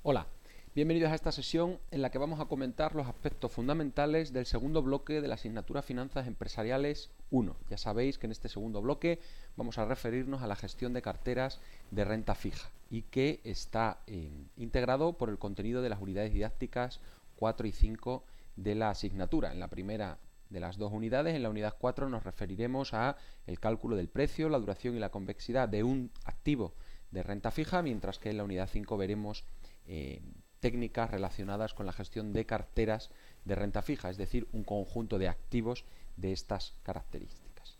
Hola, bienvenidos a esta sesión en la que vamos a comentar los aspectos fundamentales del segundo bloque de la asignatura Finanzas Empresariales 1. Ya sabéis que en este segundo bloque vamos a referirnos a la gestión de carteras de renta fija y que está integrado por el contenido de las unidades didácticas 4 y 5 de la asignatura. En la primera de las dos unidades, en la unidad 4, nos referiremos a el cálculo del precio, la duración y la convexidad de un activo de renta fija, mientras que en la unidad 5 veremos técnicas relacionadas con la gestión de carteras de renta fija, es decir, un conjunto de activos de estas características.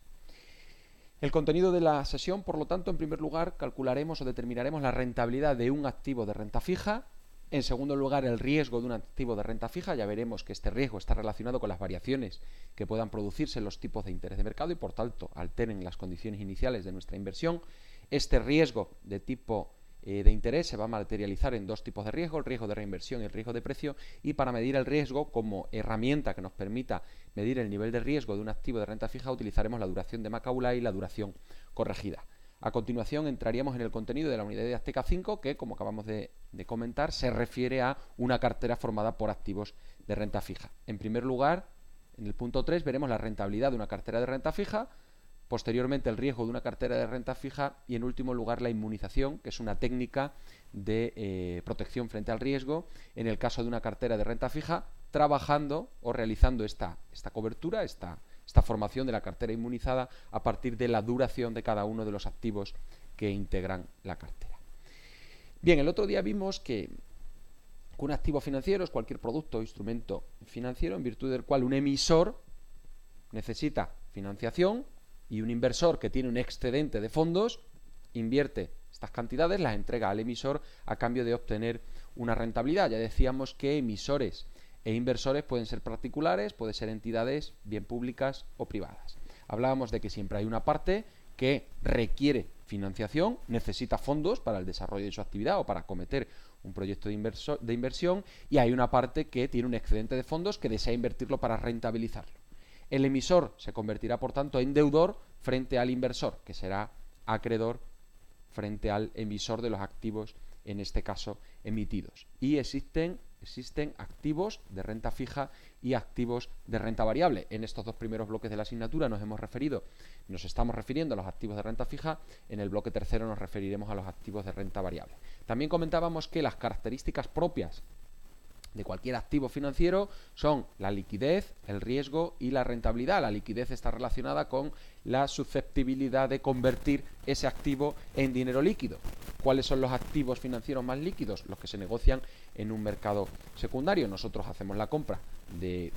El contenido de la sesión, por lo tanto, en primer lugar, calcularemos o determinaremos la rentabilidad de un activo de renta fija. En segundo lugar, el riesgo de un activo de renta fija. Ya veremos que este riesgo está relacionado con las variaciones que puedan producirse en los tipos de interés de mercado y, por tanto, alteren las condiciones iniciales de nuestra inversión. Este riesgo de tipo de interés se va a materializar en dos tipos de riesgo, el riesgo de reinversión y el riesgo de precio, y para medir el riesgo como herramienta que nos permita medir el nivel de riesgo de un activo de renta fija utilizaremos la duración de Macaulay y la duración corregida. A continuación entraríamos en el contenido de la unidad didáctica 5 que, como acabamos de comentar, se refiere a una cartera formada por activos de renta fija. En primer lugar, en el punto 3 veremos la rentabilidad de una cartera de renta fija, posteriormente el riesgo de una cartera de renta fija y en último lugar la inmunización, que es una técnica de protección frente al riesgo en el caso de una cartera de renta fija, trabajando o realizando esta cobertura, esta formación de la cartera inmunizada a partir de la duración de cada uno de los activos que integran la cartera. Bien, el otro día vimos que un activo financiero es cualquier producto o instrumento financiero en virtud del cual un emisor necesita financiación y un inversor que tiene un excedente de fondos invierte estas cantidades, las entrega al emisor a cambio de obtener una rentabilidad. Ya decíamos que emisores e inversores pueden ser particulares, pueden ser entidades bien públicas o privadas. Hablábamos de que siempre hay una parte que requiere financiación, necesita fondos para el desarrollo de su actividad o para acometer un proyecto de inversión, y hay una parte que tiene un excedente de fondos que desea invertirlo para rentabilizarlo. El emisor se convertirá, por tanto, en deudor frente al inversor, que será acreedor frente al emisor de los activos, en este caso, emitidos. Y existen activos de renta fija y activos de renta variable. En estos dos primeros bloques de la asignatura nos estamos refiriendo a los activos de renta fija. En el bloque tercero nos referiremos a los activos de renta variable. También comentábamos que las características propias de cualquier activo financiero son la liquidez, el riesgo y la rentabilidad. La liquidez está relacionada con la susceptibilidad de convertir ese activo en dinero líquido. ¿Cuáles son los activos financieros más líquidos? Los que se negocian en un mercado secundario. Nosotros hacemos la compra de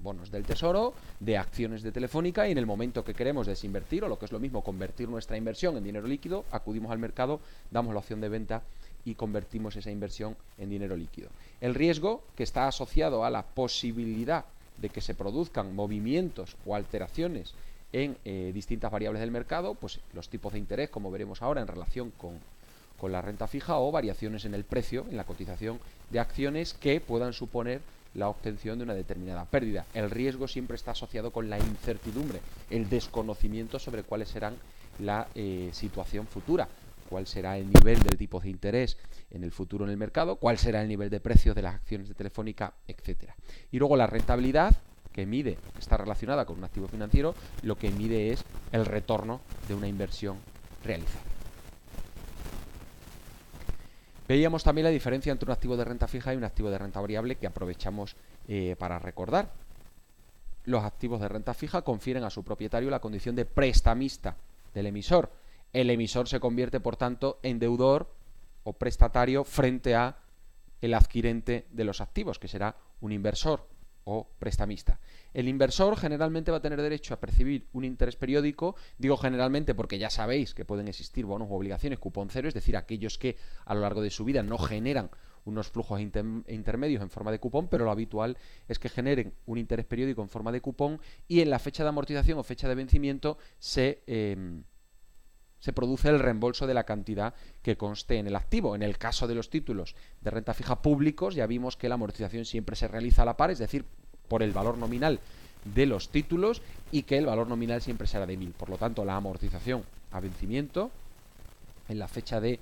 bonos del Tesoro, de acciones de Telefónica, y en el momento que queremos desinvertir, o lo que es lo mismo, convertir nuestra inversión en dinero líquido, acudimos al mercado, damos la opción de venta y convertimos esa inversión en dinero líquido. El riesgo, que está asociado a la posibilidad de que se produzcan movimientos o alteraciones en distintas variables del mercado, pues los tipos de interés, como veremos ahora, en relación con la renta fija, o variaciones en el precio, en la cotización de acciones que puedan suponer la obtención de una determinada pérdida. El riesgo siempre está asociado con la incertidumbre, el desconocimiento sobre cuáles serán la situación futura, cuál será el nivel del tipo de interés en el futuro en el mercado, cuál será el nivel de precios de las acciones de Telefónica, etcétera. Y luego la rentabilidad, que mide, que está relacionada con un activo financiero, lo que mide es el retorno de una inversión realizada. Veíamos también la diferencia entre un activo de renta fija y un activo de renta variable, que aprovechamos para recordar. Los activos de renta fija confieren a su propietario la condición de prestamista del emisor. El emisor se convierte, por tanto, en deudor o prestatario frente a el adquirente de los activos, que será un inversor o prestamista. El inversor generalmente va a tener derecho a percibir un interés periódico. Digo generalmente porque ya sabéis que pueden existir bonos u obligaciones cupón cero, es decir, aquellos que a lo largo de su vida no generan unos flujos intermedios en forma de cupón, pero lo habitual es que generen un interés periódico en forma de cupón, y en la fecha de amortización o fecha de vencimiento se produce el reembolso de la cantidad que conste en el activo. En el caso de los títulos de renta fija públicos, ya vimos que la amortización siempre se realiza a la par, es decir, por el valor nominal de los títulos, y que el valor nominal siempre será de 1000. Por lo tanto, la amortización a vencimiento en la fecha de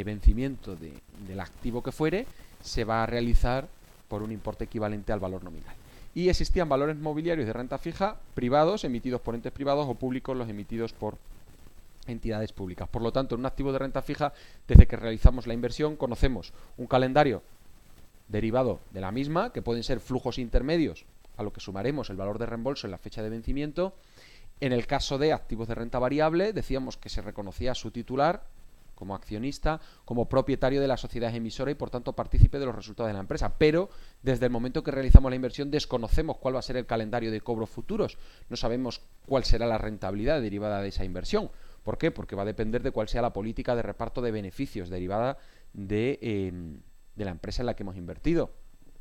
vencimiento del activo que fuere se va a realizar por un importe equivalente al valor nominal. Y existían valores mobiliarios de renta fija privados, emitidos por entes privados, o públicos, los emitidos por entidades públicas. Por lo tanto, en un activo de renta fija, desde que realizamos la inversión, conocemos un calendario derivado de la misma, que pueden ser flujos intermedios, a lo que sumaremos el valor de reembolso en la fecha de vencimiento. En el caso de activos de renta variable, decíamos que se reconocía a su titular como accionista, como propietario de la sociedad emisora y por tanto partícipe de los resultados de la empresa. Pero desde el momento que realizamos la inversión desconocemos cuál va a ser el calendario de cobros futuros. No sabemos cuál será la rentabilidad derivada de esa inversión. ¿Por qué? Porque va a depender de cuál sea la política de reparto de beneficios derivada de la empresa en la que hemos invertido,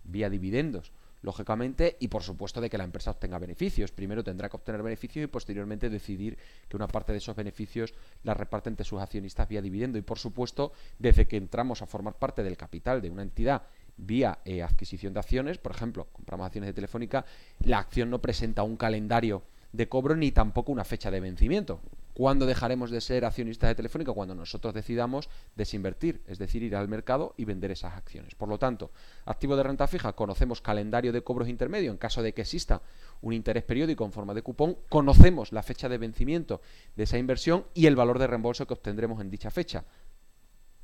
vía dividendos, lógicamente, y por supuesto de que la empresa obtenga beneficios. Primero tendrá que obtener beneficios y posteriormente decidir que una parte de esos beneficios la reparte entre sus accionistas vía dividendo. Y por supuesto, desde que entramos a formar parte del capital de una entidad vía adquisición de acciones, por ejemplo, compramos acciones de Telefónica, la acción no presenta un calendario de cobro ni tampoco una fecha de vencimiento. ¿Cuándo dejaremos de ser accionistas de Telefónica? Cuando nosotros decidamos desinvertir, es decir, ir al mercado y vender esas acciones. Por lo tanto, activo de renta fija, conocemos calendario de cobros intermedio en caso de que exista un interés periódico en forma de cupón, conocemos la fecha de vencimiento de esa inversión y el valor de reembolso que obtendremos en dicha fecha.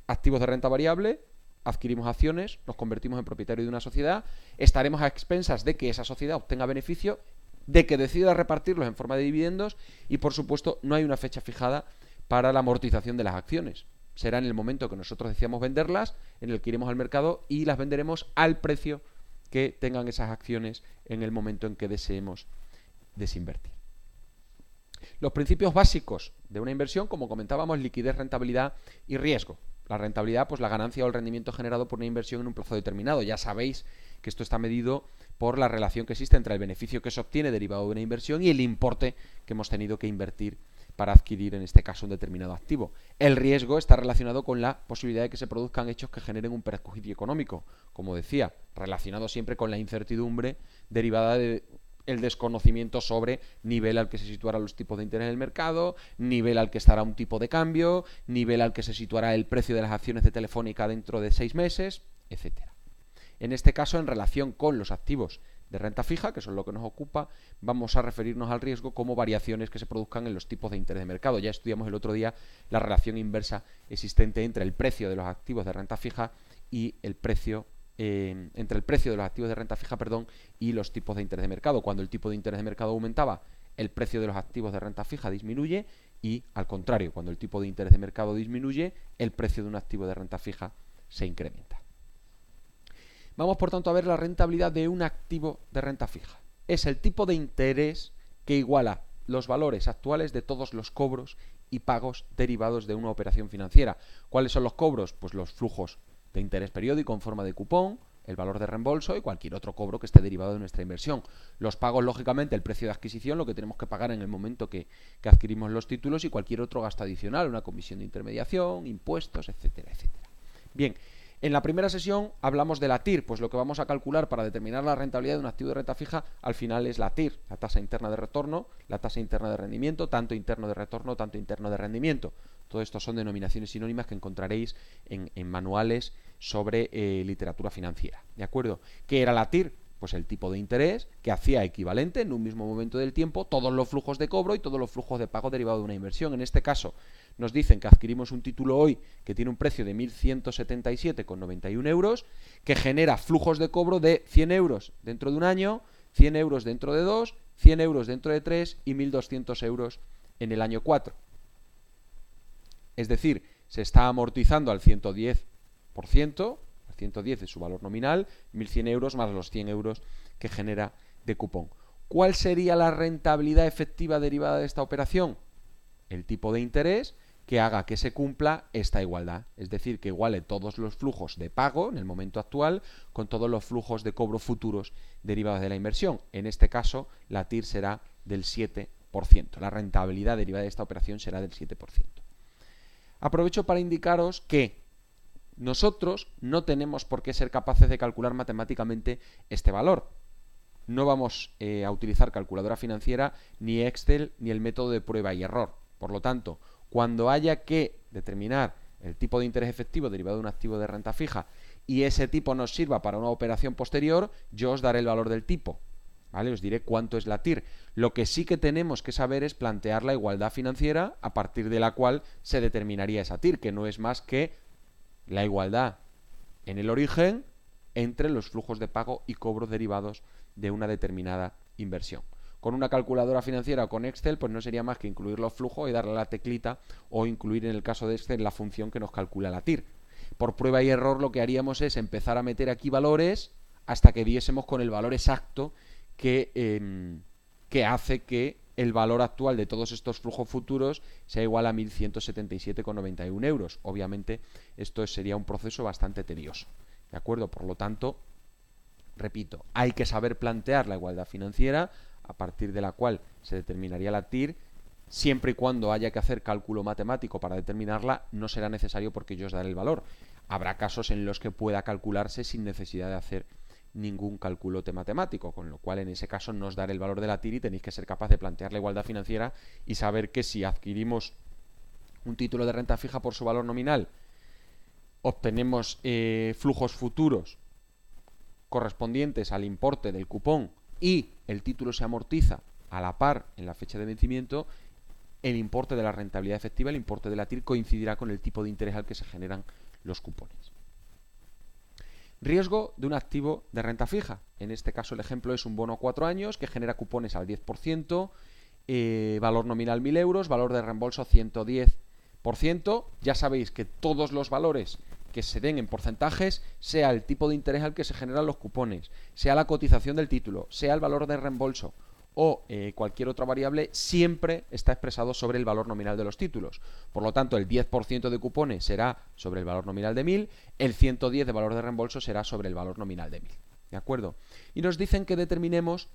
Activos de renta variable, adquirimos acciones, nos convertimos en propietario de una sociedad, estaremos a expensas de que esa sociedad obtenga beneficio, de que decida repartirlos en forma de dividendos y, por supuesto, no hay una fecha fijada para la amortización de las acciones. Será en el momento que nosotros decíamos venderlas, en el que iremos al mercado y las venderemos al precio que tengan esas acciones en el momento en que deseemos desinvertir. Los principios básicos de una inversión, como comentábamos, liquidez, rentabilidad y riesgo. La rentabilidad, pues la ganancia o el rendimiento generado por una inversión en un plazo determinado. Ya sabéis que esto está medido por la relación que existe entre el beneficio que se obtiene derivado de una inversión y el importe que hemos tenido que invertir para adquirir, en este caso, un determinado activo. El riesgo está relacionado con la posibilidad de que se produzcan hechos que generen un perjuicio económico, como decía, relacionado siempre con la incertidumbre derivada de el desconocimiento sobre nivel al que se situarán los tipos de interés en el mercado, nivel al que estará un tipo de cambio, nivel al que se situará el precio de las acciones de Telefónica dentro de 6 meses, etcétera. En este caso, en relación con los activos de renta fija, que son lo que nos ocupa, vamos a referirnos al riesgo como variaciones que se produzcan en los tipos de interés de mercado. Ya estudiamos el otro día la relación inversa existente entre el precio de los activos de renta fija y el precio entre el precio de los activos de renta fija, y los tipos de interés de mercado. Cuando el tipo de interés de mercado aumentaba, el precio de los activos de renta fija disminuye y, al contrario, cuando el tipo de interés de mercado disminuye, el precio de un activo de renta fija se incrementa. Vamos, por tanto, a ver la rentabilidad de un activo de renta fija. Es el tipo de interés que iguala los valores actuales de todos los cobros y pagos derivados de una operación financiera. ¿Cuáles son los cobros? Pues los flujos de interés periódico en forma de cupón, el valor de reembolso y cualquier otro cobro que esté derivado de nuestra inversión. Los pagos, lógicamente, el precio de adquisición, lo que tenemos que pagar en el momento que adquirimos los títulos, y cualquier otro gasto adicional, una comisión de intermediación, impuestos, etcétera, etcétera. Bien, en la primera sesión hablamos de la TIR, pues lo que vamos a calcular para determinar la rentabilidad de un activo de renta fija al final es la TIR, la tasa interna de retorno, la tasa interna de rendimiento, tanto interno de retorno, tanto interno de rendimiento. Todo esto son denominaciones sinónimas que encontraréis en manuales sobre literatura financiera. ¿De acuerdo? ¿Qué era la TIR? Pues el tipo de interés que hacía equivalente en un mismo momento del tiempo todos los flujos de cobro y todos los flujos de pago derivados de una inversión. En este caso, nos dicen que adquirimos un título hoy que tiene un precio de 1.177,91 euros, que genera flujos de cobro de 100 euros dentro de un año, 100 euros dentro de 2, 100 euros dentro de 3 y 1.200 euros en el año 4. Es decir, se está amortizando al 110%, al 110 de su valor nominal, 1.100 euros más los 100 euros que genera de cupón. ¿Cuál sería la rentabilidad efectiva derivada de esta operación? El tipo de interés que haga que se cumpla esta igualdad, es decir, que iguale todos los flujos de pago en el momento actual con todos los flujos de cobro futuros derivados de la inversión. En este caso, la TIR será del 7%. La rentabilidad derivada de esta operación será del 7%. Aprovecho para indicaros que nosotros no tenemos por qué ser capaces de calcular matemáticamente este valor. No vamos a utilizar calculadora financiera, ni Excel, ni el método de prueba y error. Por lo tanto, cuando haya que determinar el tipo de interés efectivo derivado de un activo de renta fija, y ese tipo nos sirva para una operación posterior, yo os daré el valor del tipo, ¿vale? Os diré cuánto es la TIR. Lo que sí que tenemos que saber es plantear la igualdad financiera a partir de la cual se determinaría esa TIR, que no es más que la igualdad en el origen entre los flujos de pago y cobros derivados de una determinada inversión. Con una calculadora financiera o con Excel, pues no sería más que incluir los flujos y darle a la teclita, o incluir en el caso de Excel la función que nos calcula la TIR. Por prueba y error lo que haríamos es empezar a meter aquí valores hasta que diésemos con el valor exacto que hace que el valor actual de todos estos flujos futuros sea igual a 1.177,91 euros. Obviamente esto sería un proceso bastante tedioso, ¿de acuerdo? Por lo tanto, repito, hay que saber plantear la igualdad financiera a partir de la cual se determinaría la TIR. Siempre y cuando haya que hacer cálculo matemático para determinarla, no será necesario porque yo os daré el valor. Habrá casos en los que pueda calcularse sin necesidad de hacer ningún cálculo matemático, con lo cual en ese caso no os daré el valor de la TIR y tenéis que ser capaz de plantear la igualdad financiera y saber que si adquirimos un título de renta fija por su valor nominal, obtenemos flujos futuros correspondientes al importe del cupón y el título se amortiza a la par en la fecha de vencimiento, el importe de la rentabilidad efectiva, el importe de la TIR, coincidirá con el tipo de interés al que se generan los cupones. Riesgo de un activo de renta fija. En este caso el ejemplo es un bono a 4 años que genera cupones al 10%, valor nominal 1.000 euros, valor de reembolso 110%. Ya sabéis que todos los valores que se den en porcentajes, sea el tipo de interés al que se generan los cupones, sea la cotización del título, sea el valor de reembolso o cualquier otra variable, siempre está expresado sobre el valor nominal de los títulos. Por lo tanto, el 10% de cupones será sobre el valor nominal de 1.000, el 110 de valor de reembolso será sobre el valor nominal de 1.000. ¿De acuerdo? Y nos dicen que determinemos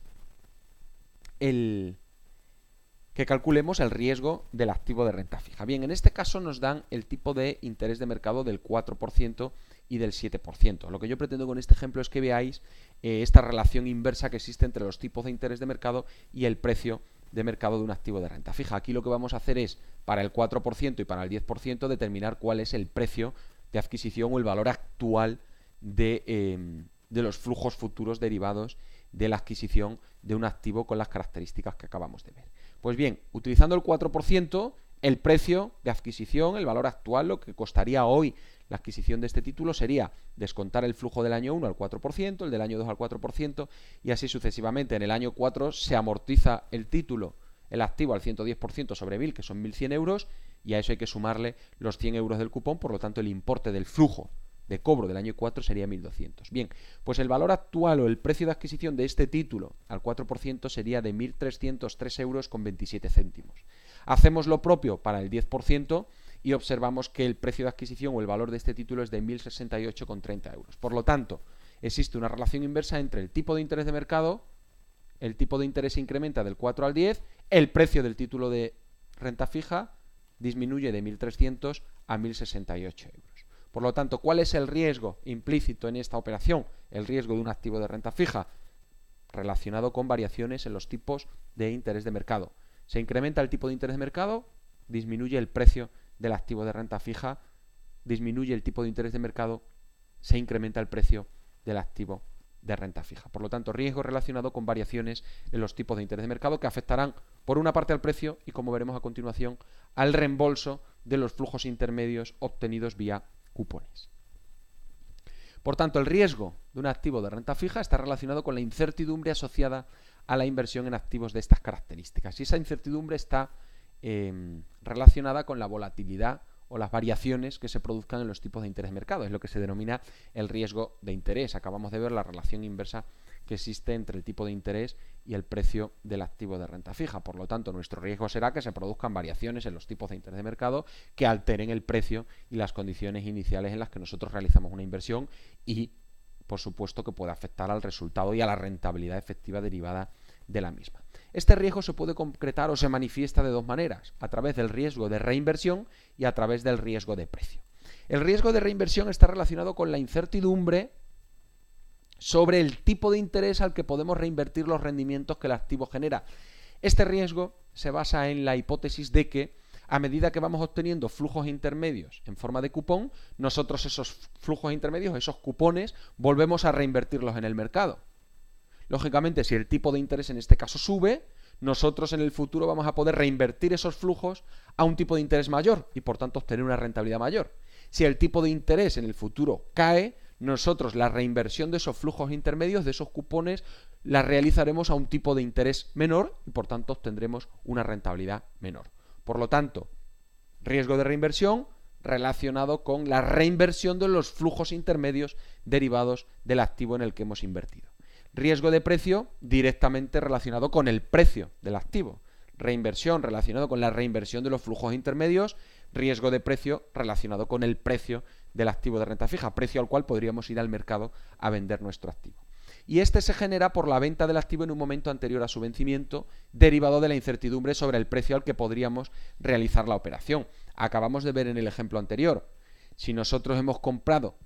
que calculemos el riesgo del activo de renta fija. Bien, en este caso nos dan el tipo de interés de mercado del 4% y del 7%. Lo que yo pretendo con este ejemplo es que veáis esta relación inversa que existe entre los tipos de interés de mercado y el precio de mercado de un activo de renta fija. Aquí lo que vamos a hacer es, para el 4% y para el 10%, determinar cuál es el precio de adquisición o el valor actual de los flujos futuros derivados de la adquisición de un activo con las características que acabamos de ver. Pues bien, utilizando el 4%, el precio de adquisición, el valor actual, lo que costaría hoy la adquisición de este título sería descontar el flujo del año 1 al 4%, el del año 2 al 4% y así sucesivamente. En el año 4 se amortiza el título, el activo al 110% sobre 1.000, que son 1.100 euros, y a eso hay que sumarle los 100 euros del cupón, por lo tanto el importe del flujo de cobro del año 4 sería 1.200. Bien, pues el valor actual o el precio de adquisición de este título al 4% sería de 1.303 euros con 27 céntimos. Hacemos lo propio para el 10% y observamos que el precio de adquisición o el valor de este título es de 1.068,30 euros. Por lo tanto, existe una relación inversa entre el tipo de interés de mercado, el tipo de interés se incrementa del 4 al 10, el precio del título de renta fija disminuye de 1.300 a 1.068 euros. Por lo tanto, ¿cuál es el riesgo implícito en esta operación? El riesgo de un activo de renta fija relacionado con variaciones en los tipos de interés de mercado. Se incrementa el tipo de interés de mercado, disminuye el precio del activo de renta fija, disminuye el tipo de interés de mercado, se incrementa el precio del activo de renta fija. Por lo tanto, riesgo relacionado con variaciones en los tipos de interés de mercado que afectarán por una parte al precio y, como veremos a continuación, al reembolso de los flujos intermedios obtenidos vía cupones. Por tanto, el riesgo de un activo de renta fija está relacionado con la incertidumbre asociada a la inversión en activos de estas características. Y esa incertidumbre está relacionada con la volatilidad o las variaciones que se produzcan en los tipos de interés de mercado. Es lo que se denomina el riesgo de interés. Acabamos de ver la relación inversa que existe entre el tipo de interés y el precio del activo de renta fija. Por lo tanto, nuestro riesgo será que se produzcan variaciones en los tipos de interés de mercado que alteren el precio y las condiciones iniciales en las que nosotros realizamos una inversión y, por supuesto, que pueda afectar al resultado y a la rentabilidad efectiva derivada de la misma. Este riesgo se puede concretar o se manifiesta de dos maneras, a través del riesgo de reinversión y a través del riesgo de precio. El riesgo de reinversión está relacionado con la incertidumbre sobre el tipo de interés al que podemos reinvertir los rendimientos que el activo genera. Este riesgo se basa en la hipótesis de que A medida que vamos obteniendo flujos intermedios en forma de cupón, nosotros esos flujos intermedios, esos cupones, volvemos a reinvertirlos en el mercado. Lógicamente, si el tipo de interés en este caso sube, nosotros en el futuro vamos a poder reinvertir esos flujos a un tipo de interés mayor y por tanto obtener una rentabilidad mayor. Si el tipo de interés en el futuro cae, nosotros la reinversión de esos flujos intermedios, de esos cupones, la realizaremos a un tipo de interés menor y por tanto obtendremos una rentabilidad menor. Por lo tanto, riesgo de reinversión relacionado con la reinversión de los flujos intermedios derivados del activo en el que hemos invertido. Riesgo de precio directamente relacionado con el precio del activo. Reinversión relacionado con la reinversión de los flujos intermedios. Riesgo de precio relacionado con el precio del activo de renta fija, precio al cual podríamos ir al mercado a vender nuestro activo. Y este se genera por la venta del activo en un momento anterior a su vencimiento, derivado de la incertidumbre sobre el precio al que podríamos realizar la operación. Acabamos de ver en el ejemplo anterior, si nosotros hemos comprado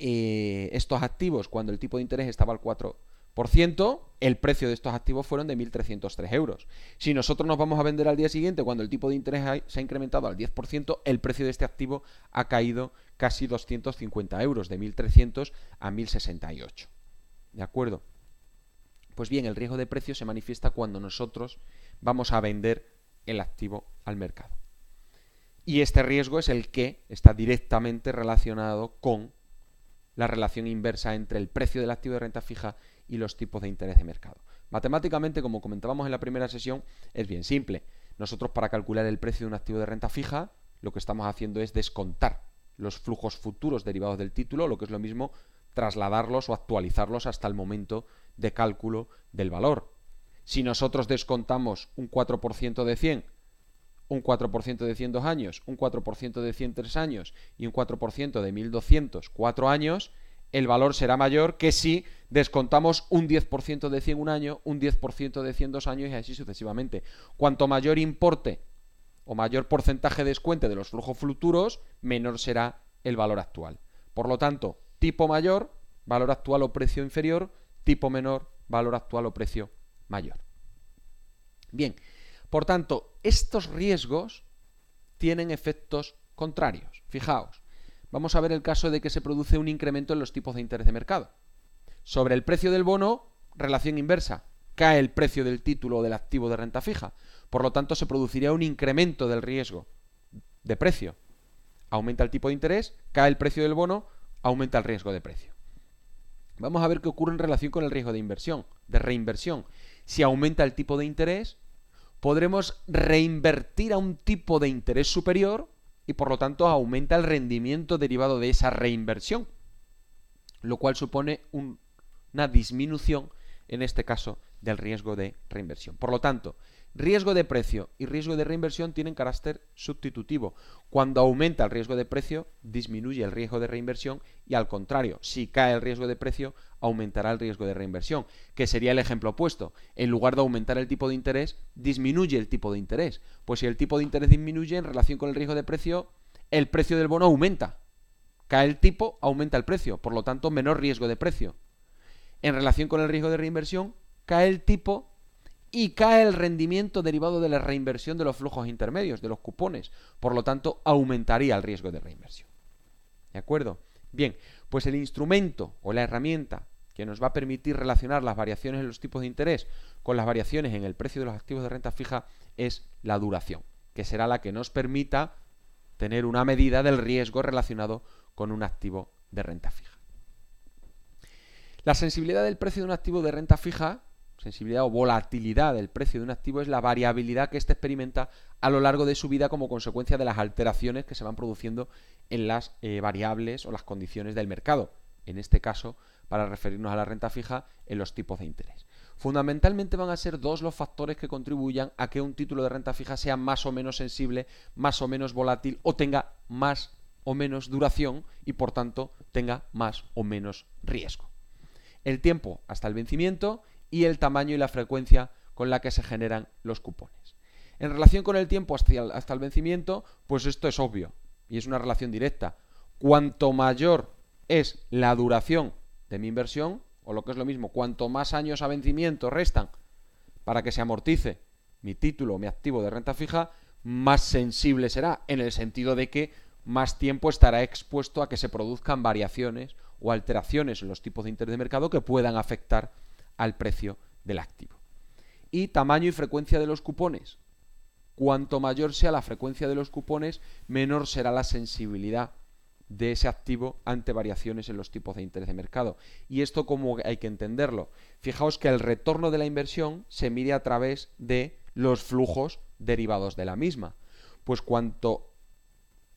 estos activos cuando el tipo de interés estaba al 4%, el precio de estos activos fueron de 1.303 euros. Si nosotros nos vamos a vender al día siguiente cuando el tipo de interés se ha incrementado al 10%, el precio de este activo ha caído casi 250 euros, de 1.300 a 1.068. ¿De acuerdo? Pues bien, el riesgo de precio se manifiesta cuando nosotros vamos a vender el activo al mercado. Y este riesgo es el que está directamente relacionado con la relación inversa entre el precio del activo de renta fija y los tipos de interés de mercado. Matemáticamente, como comentábamos en la primera sesión, es bien simple. Nosotros, para calcular el precio de un activo de renta fija, lo que estamos haciendo es descontar los flujos futuros derivados del título, lo que es lo mismo trasladarlos o actualizarlos hasta el momento de cálculo del valor. Si nosotros descontamos un 4% de 100, un 4% de 100 2 años, un 4% de 100 3 años y un 4% de 1200 4 años, el valor será mayor que si descontamos un 10% de 100 un año, un 10% de 100 2 años y así sucesivamente. Cuanto mayor importe o mayor porcentaje de descuente de los flujos futuros, menor será el valor actual. Por lo tanto, tipo mayor, valor actual o precio inferior, tipo menor, valor actual o precio mayor. Bien, por tanto, estos riesgos tienen efectos contrarios. Fijaos, vamos a ver el caso de que se produce un incremento en los tipos de interés de mercado. Sobre el precio del bono, relación inversa, cae el precio del título o del activo de renta fija. Por lo tanto, se produciría un incremento del riesgo de precio. Aumenta el tipo de interés, cae el precio del bono, aumenta el riesgo de precio. Vamos a ver qué ocurre en relación con el riesgo de inversión, de reinversión. Si aumenta el tipo de interés, podremos reinvertir a un tipo de interés superior y por lo tanto aumenta el rendimiento derivado de esa reinversión, lo cual supone una disminución, en este caso, del riesgo de reinversión. Por lo tanto, riesgo de precio y riesgo de reinversión tienen carácter sustitutivo. Cuando aumenta el riesgo de precio, disminuye el riesgo de reinversión y al contrario, si cae el riesgo de precio, aumentará el riesgo de reinversión, que sería el ejemplo opuesto. En lugar de aumentar el tipo de interés, disminuye el tipo de interés. Pues si el tipo de interés disminuye en relación con el riesgo de precio, el precio del bono aumenta. Cae el tipo, aumenta el precio, por lo tanto, menor riesgo de precio. En relación con el riesgo de reinversión, cae el tipo y cae el rendimiento derivado de la reinversión de los flujos intermedios, de los cupones. Por lo tanto, aumentaría el riesgo de reinversión. ¿De acuerdo? Bien, pues el instrumento o la herramienta que nos va a permitir relacionar las variaciones en los tipos de interés con las variaciones en el precio de los activos de renta fija es la duración, que será la que nos permita tener una medida del riesgo relacionado con un activo de renta fija. La sensibilidad del precio de un activo de renta fija, sensibilidad o volatilidad del precio de un activo, es la variabilidad que éste experimenta a lo largo de su vida como consecuencia de las alteraciones que se van produciendo en las variables o las condiciones del mercado. En este caso, para referirnos a la renta fija, en los tipos de interés. Fundamentalmente van a ser dos los factores que contribuyan a que un título de renta fija sea más o menos sensible, más o menos volátil o tenga más o menos duración y por tanto tenga más o menos riesgo. El tiempo hasta el vencimiento y el tamaño y la frecuencia con la que se generan los cupones. En relación con el tiempo hasta el vencimiento, pues esto es obvio y es una relación directa. Cuanto mayor es la duración de mi inversión, o lo que es lo mismo, cuanto más años a vencimiento restan para que se amortice mi título o mi activo de renta fija, más sensible será, en el sentido de que más tiempo estará expuesto a que se produzcan variaciones o alteraciones en los tipos de interés de mercado que puedan afectar al precio del activo. Y tamaño y frecuencia de los cupones. Cuanto mayor sea la frecuencia de los cupones, menor será la sensibilidad de ese activo ante variaciones en los tipos de interés de mercado. ¿Y esto cómo hay que entenderlo? Fijaos que el retorno de la inversión se mide a través de los flujos derivados de la misma. Pues cuanto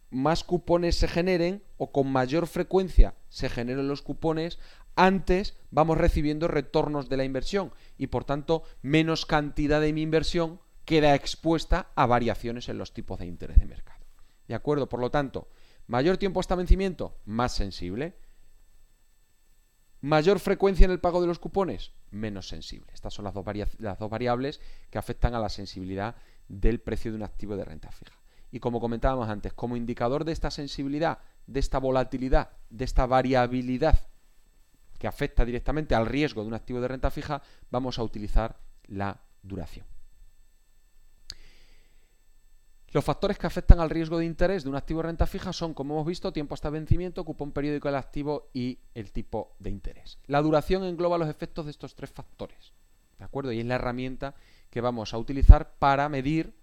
más cupones se generen o con mayor frecuencia se generen los cupones, antes vamos recibiendo retornos de la inversión y por tanto menos cantidad de mi inversión queda expuesta a variaciones en los tipos de interés de mercado. ¿De acuerdo? Por lo tanto, mayor tiempo hasta vencimiento, más sensible. Mayor frecuencia en el pago de los cupones, menos sensible. Estas son las dos variables que afectan a la sensibilidad del precio de un activo de renta fija. Y como comentábamos antes, como indicador de esta sensibilidad, de esta volatilidad, de esta variabilidad que afecta directamente al riesgo de un activo de renta fija, vamos a utilizar la duración. Los factores que afectan al riesgo de interés de un activo de renta fija son, como hemos visto, tiempo hasta vencimiento, cupón periódico del activo y el tipo de interés. La duración engloba los efectos de estos tres factores, ¿de acuerdo? Y es la herramienta que vamos a utilizar para medir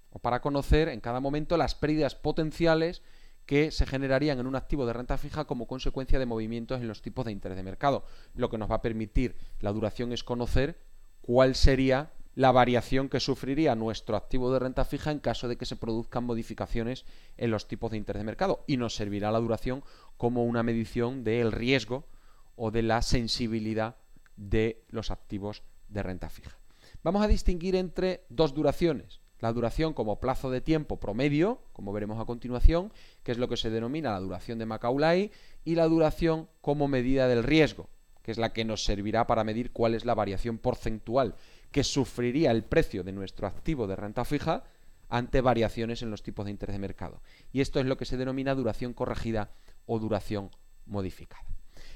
o para conocer en cada momento las pérdidas potenciales que se generarían en un activo de renta fija como consecuencia de movimientos en los tipos de interés de mercado. Lo que nos va a permitir la duración es conocer cuál sería la variación que sufriría nuestro activo de renta fija en caso de que se produzcan modificaciones en los tipos de interés de mercado, y nos servirá la duración como una medición del riesgo o de la sensibilidad de los activos de renta fija. Vamos a distinguir entre dos duraciones: la duración como plazo de tiempo promedio, como veremos a continuación, que es lo que se denomina la duración de Macaulay, y la duración como medida del riesgo, que es la que nos servirá para medir cuál es la variación porcentual que sufriría el precio de nuestro activo de renta fija ante variaciones en los tipos de interés de mercado. Y esto es lo que se denomina duración corregida o duración modificada.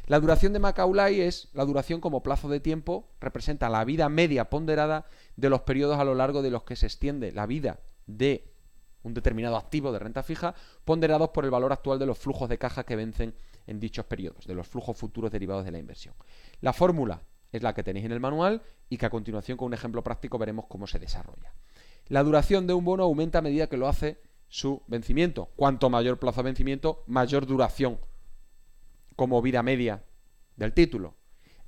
La duración de Macaulay es la duración como plazo de tiempo, representa la vida media ponderada de los periodos a lo largo de los que se extiende la vida de un determinado activo de renta fija, ponderados por el valor actual de los flujos de caja que vencen en dichos periodos, de los flujos futuros derivados de la inversión. La fórmula es la que tenéis en el manual y que a continuación con un ejemplo práctico veremos cómo se desarrolla. La duración de un bono aumenta a medida que lo hace su vencimiento. Cuanto mayor plazo de vencimiento, mayor duración como vida media del título.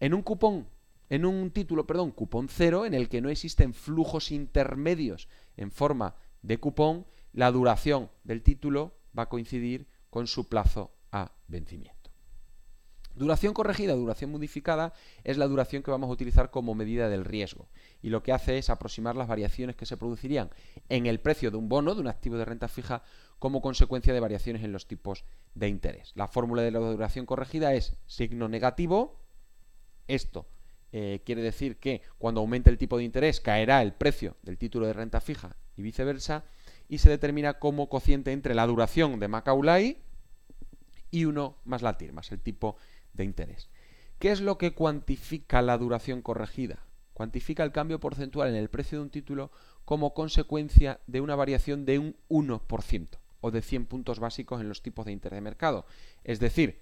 En un título, cupón cero, en el que no existen flujos intermedios en forma de cupón, la duración del título va a coincidir con su plazo a vencimiento. Duración corregida, duración modificada, es la duración que vamos a utilizar como medida del riesgo, y lo que hace es aproximar las variaciones que se producirían en el precio de un bono, de un activo de renta fija, como consecuencia de variaciones en los tipos de interés. La fórmula de la duración corregida es signo negativo. Esto quiere decir que cuando aumente el tipo de interés caerá el precio del título de renta fija y viceversa, y se determina como cociente entre la duración de Macaulay y 1 más la TIR, más el tipo de interés. ¿Qué es lo que cuantifica la duración corregida? Cuantifica el cambio porcentual en el precio de un título como consecuencia de una variación de un 1% o de 100 puntos básicos en los tipos de interés de mercado. Es decir,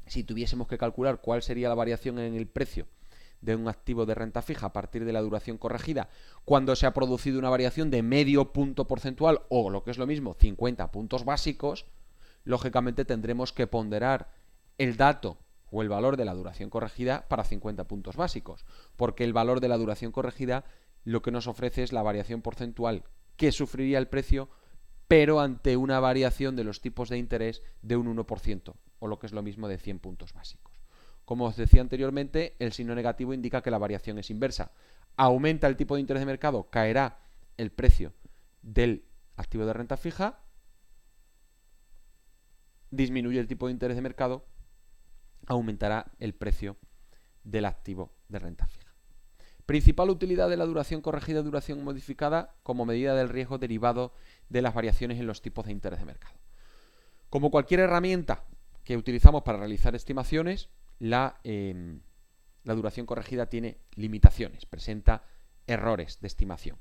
si tuviésemos que calcular cuál sería la variación en el precio de un activo de renta fija a partir de la duración corregida, cuando se ha producido una variación de medio punto porcentual o, lo que es lo mismo, 50 puntos básicos, lógicamente tendremos que ponderar el dato o el valor de la duración corregida para 50 puntos básicos, porque el valor de la duración corregida lo que nos ofrece es la variación porcentual que sufriría el precio, pero ante una variación de los tipos de interés de un 1%, o lo que es lo mismo de 100 puntos básicos. Como os decía anteriormente, el signo negativo indica que la variación es inversa. Aumenta el tipo de interés de mercado, caerá el precio del activo de renta fija, disminuye el tipo de interés de mercado, aumentará el precio del activo de renta fija. Principal utilidad de la duración corregida y duración modificada como medida del riesgo derivado de las variaciones en los tipos de interés de mercado. Como cualquier herramienta que utilizamos para realizar estimaciones, la duración corregida tiene limitaciones, presenta errores de estimación.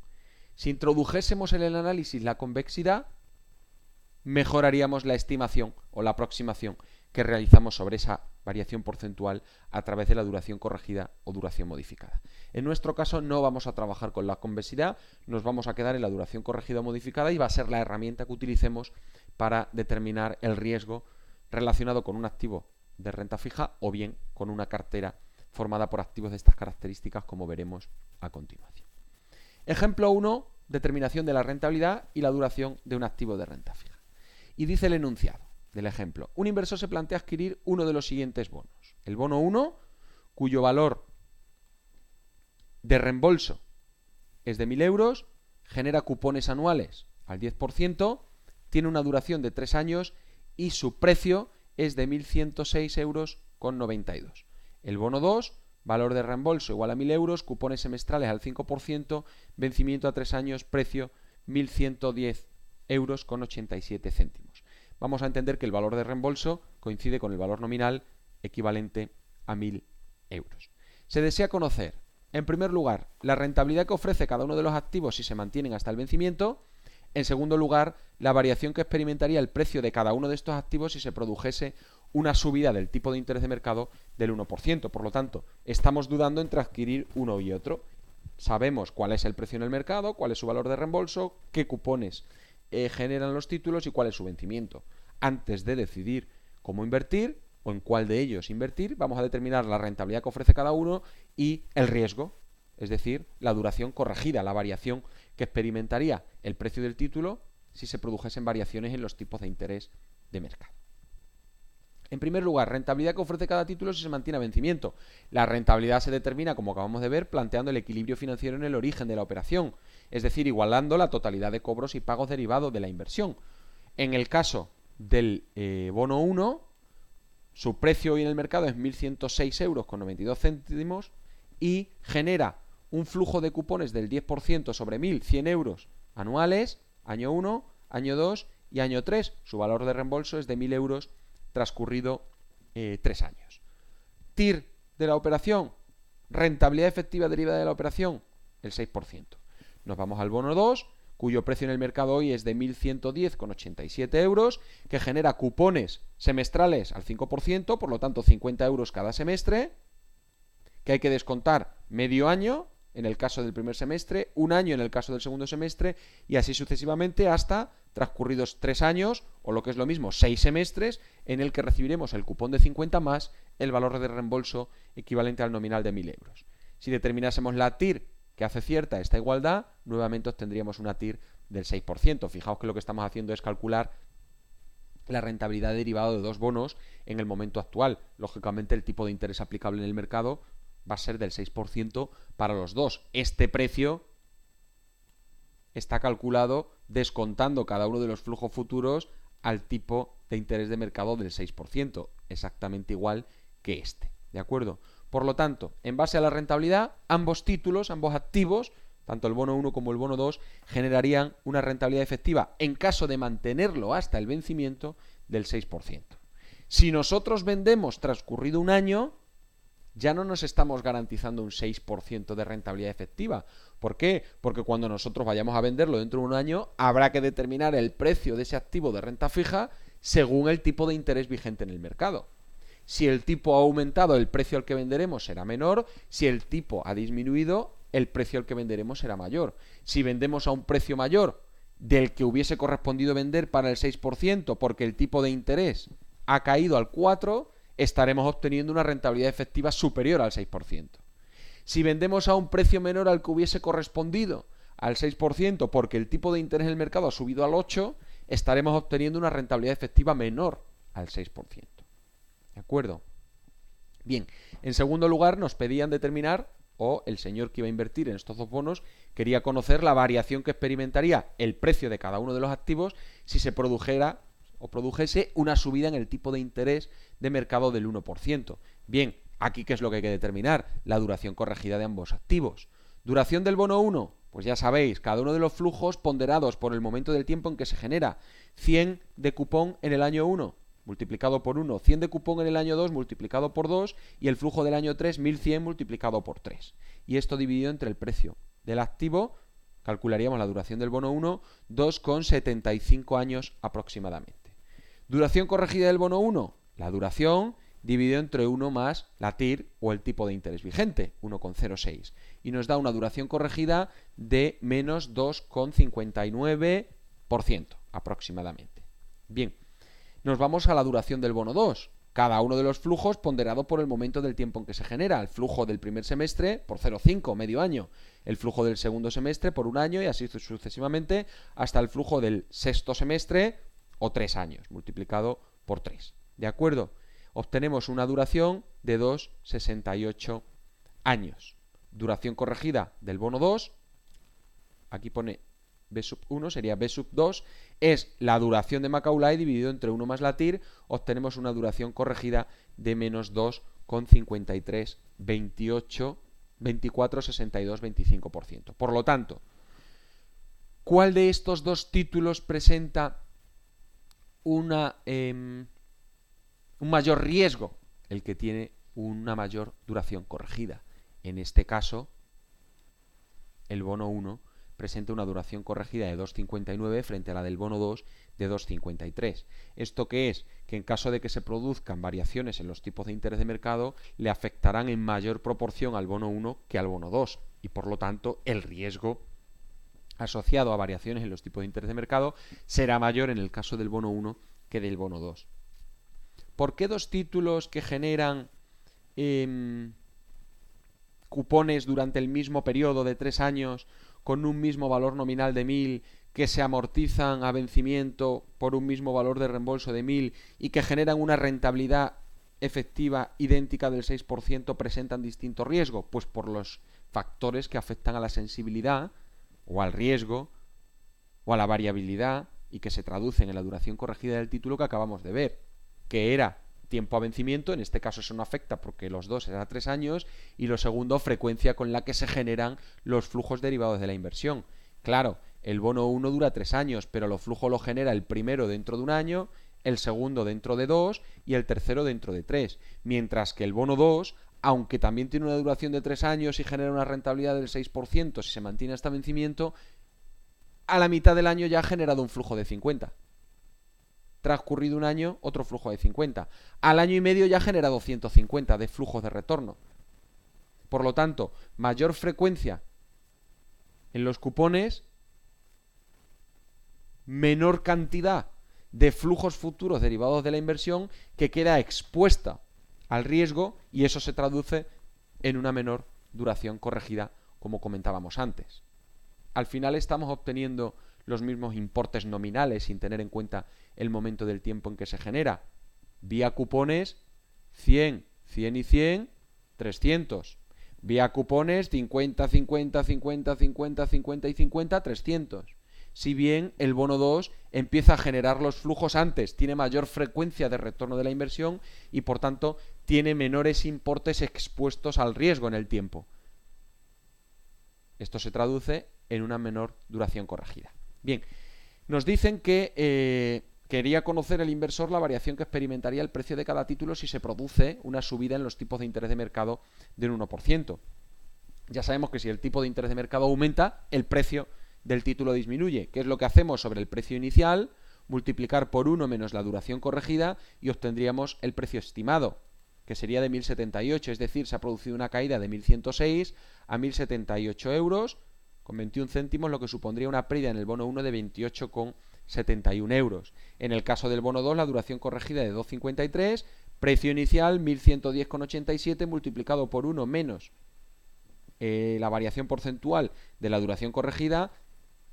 Si introdujésemos en el análisis la convexidad, mejoraríamos la estimación o la aproximación que realizamos sobre esa variación porcentual a través de la duración corregida o duración modificada. En nuestro caso no vamos a trabajar con la convexidad, nos vamos a quedar en la duración corregida o modificada y va a ser la herramienta que utilicemos para determinar el riesgo relacionado con un activo de renta fija o bien con una cartera formada por activos de estas características, como veremos a continuación. Ejemplo 1, determinación de la rentabilidad y la duración de un activo de renta fija. Y dice el enunciado del ejemplo: un inversor se plantea adquirir uno de los siguientes bonos. El bono 1, cuyo valor de reembolso es de 1.000 euros, genera cupones anuales al 10%, tiene una duración de 3 años y su precio es de 1.106 euros con 92. El bono 2, valor de reembolso igual a 1.000 euros, cupones semestrales al 5%, vencimiento a 3 años, precio 1.110 euros con 87 céntimos. Vamos a entender que el valor de reembolso coincide con el valor nominal equivalente a 1.000 euros. Se desea conocer, en primer lugar, la rentabilidad que ofrece cada uno de los activos si se mantienen hasta el vencimiento. En segundo lugar, la variación que experimentaría el precio de cada uno de estos activos si se produjese una subida del tipo de interés de mercado del 1%. Por lo tanto, estamos dudando entre adquirir uno y otro. Sabemos cuál es el precio en el mercado, cuál es su valor de reembolso, qué cupones generan los títulos y cuál es su vencimiento. Antes de decidir cómo invertir o en cuál de ellos invertir, vamos a determinar la rentabilidad que ofrece cada uno y el riesgo, es decir, la duración corregida, la variación que experimentaría el precio del título si se produjesen variaciones en los tipos de interés de mercado. En primer lugar, rentabilidad que ofrece cada título si se mantiene a vencimiento. La rentabilidad se determina, como acabamos de ver, planteando el equilibrio financiero en el origen de la operación, es decir, igualando la totalidad de cobros y pagos derivados de la inversión. En el caso del bono 1, su precio hoy en el mercado es 1.106 euros con 92 céntimos y genera un flujo de cupones del 10% sobre 1.100 euros anuales, año 1, año 2 y año 3. Su valor de reembolso es de 1.000 euros transcurrido 3 años. TIR de la operación, rentabilidad efectiva derivada de la operación, el 6%. Nos vamos al bono 2, cuyo precio en el mercado hoy es de 1.110,87 euros, que genera cupones semestrales al 5%, por lo tanto 50 euros cada semestre, que hay que descontar medio año en el caso del primer semestre, un año en el caso del segundo semestre y así sucesivamente hasta transcurridos 3 años o lo que es lo mismo 6 semestres en el que recibiremos el cupón de 50 más el valor de reembolso equivalente al nominal de 1.000 euros. Si determinásemos la TIR que hace cierta esta igualdad, nuevamente obtendríamos una TIR del 6%. Fijaos que lo que estamos haciendo es calcular la rentabilidad derivada de dos bonos en el momento actual. Lógicamente el tipo de interés aplicable en el mercado va a ser del 6% para los dos. Este precio está calculado descontando cada uno de los flujos futuros al tipo de interés de mercado del 6%, exactamente igual que este, ¿de acuerdo? Por lo tanto, en base a la rentabilidad, ambos títulos, ambos activos, tanto el bono 1 como el bono 2, generarían una rentabilidad efectiva en caso de mantenerlo hasta el vencimiento del 6%. Si nosotros vendemos transcurrido un año, ya no nos estamos garantizando un 6% de rentabilidad efectiva. ¿Por qué? Porque cuando nosotros vayamos a venderlo dentro de un año, habrá que determinar el precio de ese activo de renta fija según el tipo de interés vigente en el mercado. Si el tipo ha aumentado, el precio al que venderemos será menor. Si el tipo ha disminuido, el precio al que venderemos será mayor. Si vendemos a un precio mayor del que hubiese correspondido vender para el 6% porque el tipo de interés ha caído al 4%, estaremos obteniendo una rentabilidad efectiva superior al 6%. Si vendemos a un precio menor al que hubiese correspondido al 6% porque el tipo de interés en el mercado ha subido al 8%, estaremos obteniendo una rentabilidad efectiva menor al 6%. ¿De acuerdo? Bien, en segundo lugar nos pedían determinar, o el señor que iba a invertir en estos dos bonos quería conocer la variación que experimentaría el precio de cada uno de los activos si se produjera o produjese una subida en el tipo de interés de mercado del 1%. Bien, aquí ¿qué es lo que hay que determinar? La duración corregida de ambos activos. ¿Duración del bono 1? Pues ya sabéis, cada uno de los flujos ponderados por el momento del tiempo en que se genera. 100 de cupón en el año 1, multiplicado por 1, 100 de cupón en el año 2, multiplicado por 2, y el flujo del año 3, 1100 multiplicado por 3. Y esto dividido entre el precio del activo calcularíamos la duración del bono 1, 2,75 años aproximadamente. Duración corregida del bono 1, la duración dividido entre 1 más la TIR o el tipo de interés vigente, 1,06. Y nos da una duración corregida de menos 2,59% aproximadamente. Bien, nos vamos a la duración del bono 2. Cada uno de los flujos ponderado por el momento del tiempo en que se genera. El flujo del primer semestre por 0,5, medio año. El flujo del segundo semestre por un año y así sucesivamente hasta el flujo del sexto semestre o 3 años, multiplicado por 3. ¿De acuerdo? Obtenemos una duración de 2,68 años. Duración corregida del bono 2, aquí pone B sub 1, sería B sub 2, es la duración de Macaulay dividido entre 1 más la TIR, obtenemos una duración corregida de menos 2,53, 28, 24, 62, 25%. Por lo tanto, ¿cuál de estos dos títulos presenta un mayor riesgo? El que tiene una mayor duración corregida. En este caso, el bono 1 presenta una duración corregida de 2,59 frente a la del bono 2 de 2,53. ¿Esto qué es? Que en caso de que se produzcan variaciones en los tipos de interés de mercado, le afectarán en mayor proporción al bono 1 que al bono 2 y por lo tanto el riesgo asociado a variaciones en los tipos de interés de mercado será mayor en el caso del bono 1 que del bono 2. ¿Por qué dos títulos que generan cupones durante el mismo periodo de 3 años con un mismo valor nominal de 1.000 que se amortizan a vencimiento por un mismo valor de reembolso de 1.000 y que generan una rentabilidad efectiva idéntica del 6% presentan distinto riesgo? Pues por los factores que afectan a la sensibilidad o al riesgo o a la variabilidad y que se traducen en la duración corregida del título que acabamos de ver, que era tiempo a vencimiento, en este caso eso no afecta porque los dos eran 3 años, y lo segundo, frecuencia con la que se generan los flujos derivados de la inversión. Claro, el bono 1 dura 3 años, pero los flujos los genera el primero dentro de un año, el segundo dentro de 2 y el tercero dentro de 3, mientras que el bono 2, aunque también tiene una duración de 3 años y genera una rentabilidad del 6% si se mantiene hasta vencimiento, a la mitad del año ya ha generado un flujo de 50. Transcurrido un año, otro flujo de 50. Al año y medio ya ha generado 150 de flujos de retorno. Por lo tanto, mayor frecuencia en los cupones, menor cantidad de flujos futuros derivados de la inversión que queda expuesta al riesgo, y eso se traduce en una menor duración corregida, como comentábamos antes. Al final estamos obteniendo los mismos importes nominales sin tener en cuenta el momento del tiempo en que se genera. Vía cupones 100, 100 y 100, 300. Vía cupones 50, 50, 50, 50, 50 y 50, 300. Si bien el bono 2 empieza a generar los flujos antes, tiene mayor frecuencia de retorno de la inversión y por tanto tiene menores importes expuestos al riesgo en el tiempo. Esto se traduce en una menor duración corregida. Bien, nos dicen que quería conocer el inversor la variación que experimentaría el precio de cada título si se produce una subida en los tipos de interés de mercado del 1%. Ya sabemos que si el tipo de interés de mercado aumenta, el precio del título disminuye. ¿Qué es lo que hacemos sobre el precio inicial? Multiplicar por 1 menos la duración corregida y obtendríamos el precio estimado, que sería de 1.078, es decir, se ha producido una caída de 1.106 a 1.078 euros, con 21 céntimos, lo que supondría una pérdida en el bono 1 de 28,71 euros. En el caso del bono 2, la duración corregida de 2,53, precio inicial 1.110,87 multiplicado por 1 menos la variación porcentual de la duración corregida,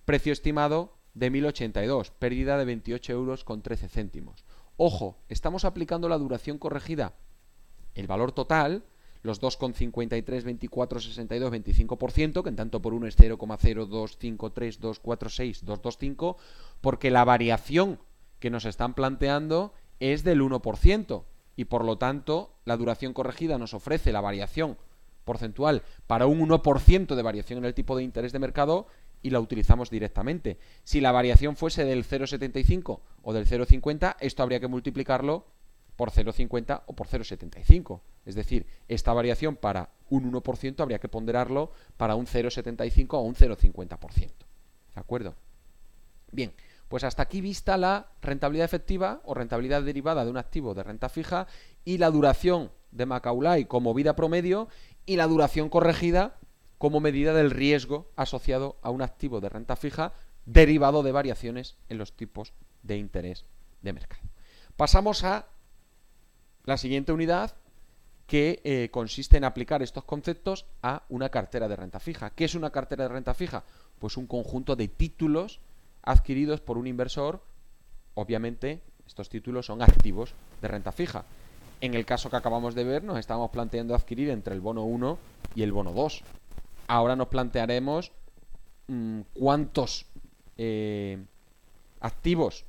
precio estimado de 1.082, pérdida de 28 euros con 13 céntimos. Ojo, estamos aplicando la duración corregida, el valor total, los 2,53, 24, 62, 25%, que en tanto por 1 es 0,0253, 246, 225, porque la variación que nos están planteando es del 1%, y por lo tanto la duración corregida nos ofrece la variación porcentual para un 1% de variación en el tipo de interés de mercado y la utilizamos directamente. Si la variación fuese del 0,75 o del 0,50, esto habría que multiplicarlo por 0,50 o por 0,75. Es decir, esta variación para un 1% habría que ponderarlo para un 0,75 o un 0,50%. ¿De acuerdo? Bien, pues hasta aquí vista la rentabilidad efectiva o rentabilidad derivada de un activo de renta fija y la duración de Macaulay como vida promedio y la duración corregida como medida del riesgo asociado a un activo de renta fija derivado de variaciones en los tipos de interés de mercado. Pasamos a la siguiente unidad, que consiste en aplicar estos conceptos a una cartera de renta fija. ¿Qué es una cartera de renta fija? Pues un conjunto de títulos adquiridos por un inversor. Obviamente, estos títulos son activos de renta fija. En el caso que acabamos de ver, nos estábamos planteando adquirir entre el bono 1 y el bono 2. Ahora nos plantearemos cuántos activos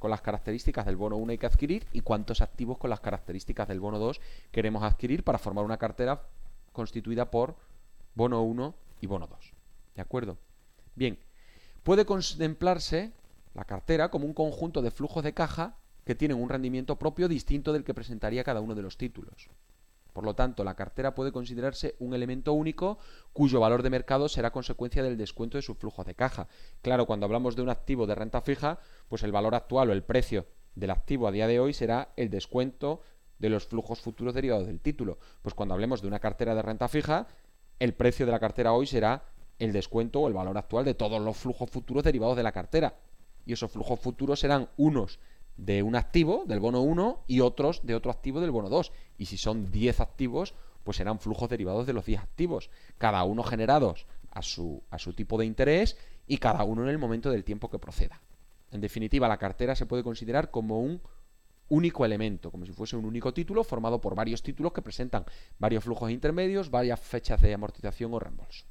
con las características del bono 1 hay que adquirir y cuántos activos con las características del bono 2 queremos adquirir para formar una cartera constituida por bono 1 y bono 2. ¿De acuerdo? Bien, puede contemplarse la cartera como un conjunto de flujos de caja que tienen un rendimiento propio distinto del que presentaría cada uno de los títulos. Por lo tanto, la cartera puede considerarse un elemento único cuyo valor de mercado será consecuencia del descuento de sus flujos de caja. Claro, cuando hablamos de un activo de renta fija, pues el valor actual o el precio del activo a día de hoy será el descuento de los flujos futuros derivados del título. Pues cuando hablemos de una cartera de renta fija, el precio de la cartera hoy será el descuento o el valor actual de todos los flujos futuros derivados de la cartera. Y esos flujos futuros serán unos de un activo, del bono 1, y otros de otro activo del bono 2. Y si son 10 activos, pues serán flujos derivados de los 10 activos, cada uno generados a su tipo de interés y cada uno en el momento del tiempo que proceda. En definitiva, la cartera se puede considerar como un único elemento, como si fuese un único título formado por varios títulos que presentan varios flujos intermedios, varias fechas de amortización o reembolso.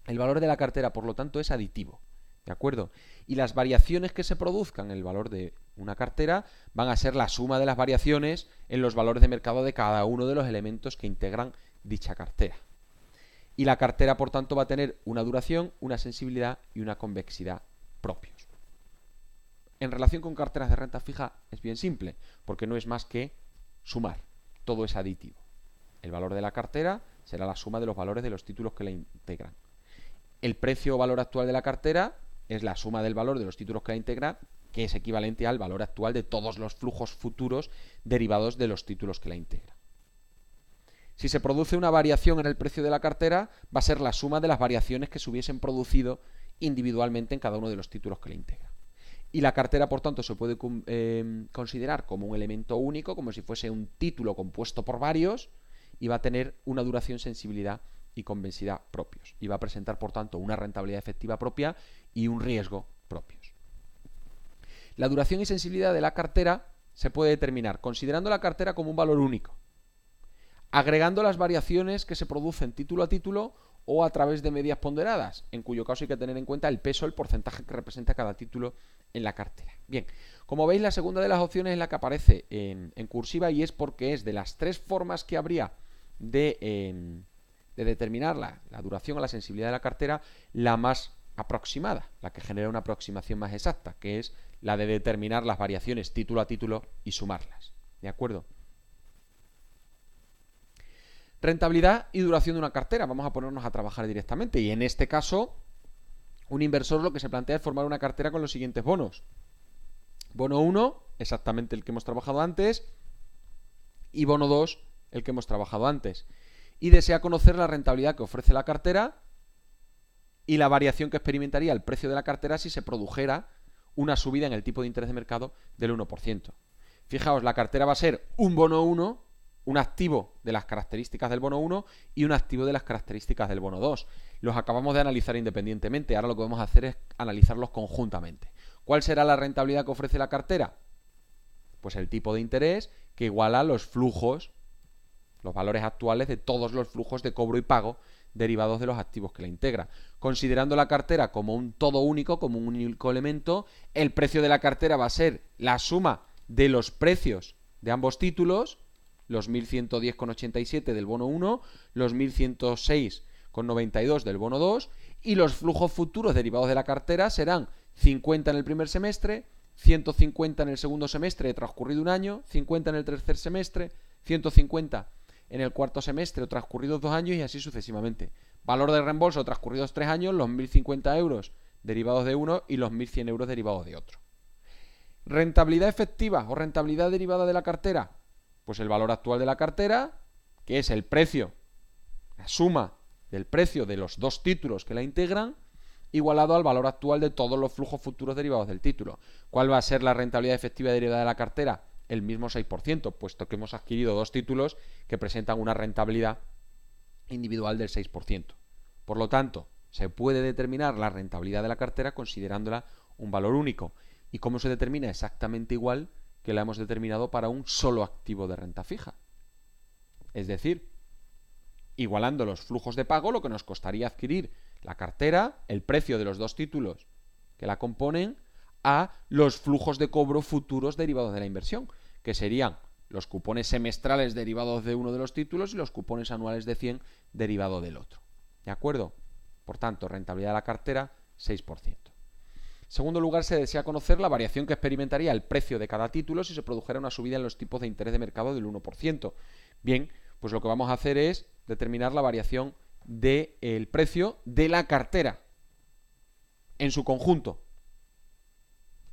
El valor de la cartera, por lo tanto, es aditivo. ¿De acuerdo? Y las variaciones que se produzcan en el valor de una cartera van a ser la suma de las variaciones en los valores de mercado de cada uno de los elementos que integran dicha cartera. Y la cartera, por tanto, va a tener una duración, una sensibilidad y una convexidad propios. En relación con carteras de renta fija es bien simple, porque no es más que sumar. Todo es aditivo. El valor de la cartera será la suma de los valores de los títulos que la integran. El precio o valor actual de la cartera es la suma del valor de los títulos que la integran, que es equivalente al valor actual de todos los flujos futuros derivados de los títulos que la integran. Si se produce una variación en el precio de la cartera, va a ser la suma de las variaciones que se hubiesen producido individualmente en cada uno de los títulos que la integran. Y la cartera, por tanto, se puede considerar como un elemento único, como si fuese un título compuesto por varios, y va a tener una duración, sensibilidad y convexidad propios. Y va a presentar, por tanto, una rentabilidad efectiva propia y un riesgo propios. La duración y sensibilidad de la cartera se puede determinar considerando la cartera como un valor único, agregando las variaciones que se producen título a título o a través de medias ponderadas, en cuyo caso hay que tener en cuenta el peso, el porcentaje que representa cada título en la cartera. Bien, como veis, la segunda de las opciones es la que aparece en cursiva y es porque es de las tres formas que habría de determinar la duración o la sensibilidad de la cartera, la más aproximada, la que genera una aproximación más exacta, que es la de determinar las variaciones título a título y sumarlas. ¿De acuerdo? Rentabilidad y duración de una cartera. Vamos a ponernos a trabajar directamente y en este caso un inversor lo que se plantea es formar una cartera con los siguientes bonos. Bono 1, exactamente el que hemos trabajado antes, y bono 2, el que hemos trabajado antes. Y desea conocer la rentabilidad que ofrece la cartera y la variación que experimentaría el precio de la cartera si se produjera una subida en el tipo de interés de mercado del 1%. Fijaos, la cartera va a ser un bono 1, un activo de las características del bono 1 y un activo de las características del bono 2. Los acabamos de analizar independientemente, ahora lo que vamos a hacer es analizarlos conjuntamente. ¿Cuál será la rentabilidad que ofrece la cartera? Pues el tipo de interés que iguala los flujos, los valores actuales de todos los flujos de cobro y pago derivados de los activos que la integra. Considerando la cartera como un todo único, como un único elemento, el precio de la cartera va a ser la suma de los precios de ambos títulos, los 1.110,87 del bono 1, los 1.106,92 del bono 2, y los flujos futuros derivados de la cartera serán 50 en el primer semestre, 150 en el segundo semestre de transcurrido un año, 50 en el tercer semestre, 150 en el cuarto semestre o transcurridos 2 años y así sucesivamente. Valor de reembolso transcurridos 3 años, los 1.050 euros derivados de uno y los 1.100 euros derivados de otro. Rentabilidad efectiva o rentabilidad derivada de la cartera. Pues el valor actual de la cartera, que es el precio, la suma del precio de los dos títulos que la integran, igualado al valor actual de todos los flujos futuros derivados del título. ¿Cuál va a ser la rentabilidad efectiva derivada de la cartera? El mismo 6%, puesto que hemos adquirido dos títulos que presentan una rentabilidad individual del 6%. Por lo tanto, se puede determinar la rentabilidad de la cartera considerándola un valor único. ¿Y cómo se determina? Exactamente igual que la hemos determinado para un solo activo de renta fija. Es decir, igualando los flujos de pago, lo que nos costaría adquirir la cartera, el precio de los dos títulos que la componen, a los flujos de cobro futuros derivados de la inversión, que serían los cupones semestrales derivados de uno de los títulos y los cupones anuales de 100 derivados del otro. ¿De acuerdo? Por tanto, rentabilidad de la cartera, 6%. En segundo lugar, se desea conocer la variación que experimentaría el precio de cada título si se produjera una subida en los tipos de interés de mercado del 1%. Bien, pues lo que vamos a hacer es determinar la variación del precio de la cartera en su conjunto.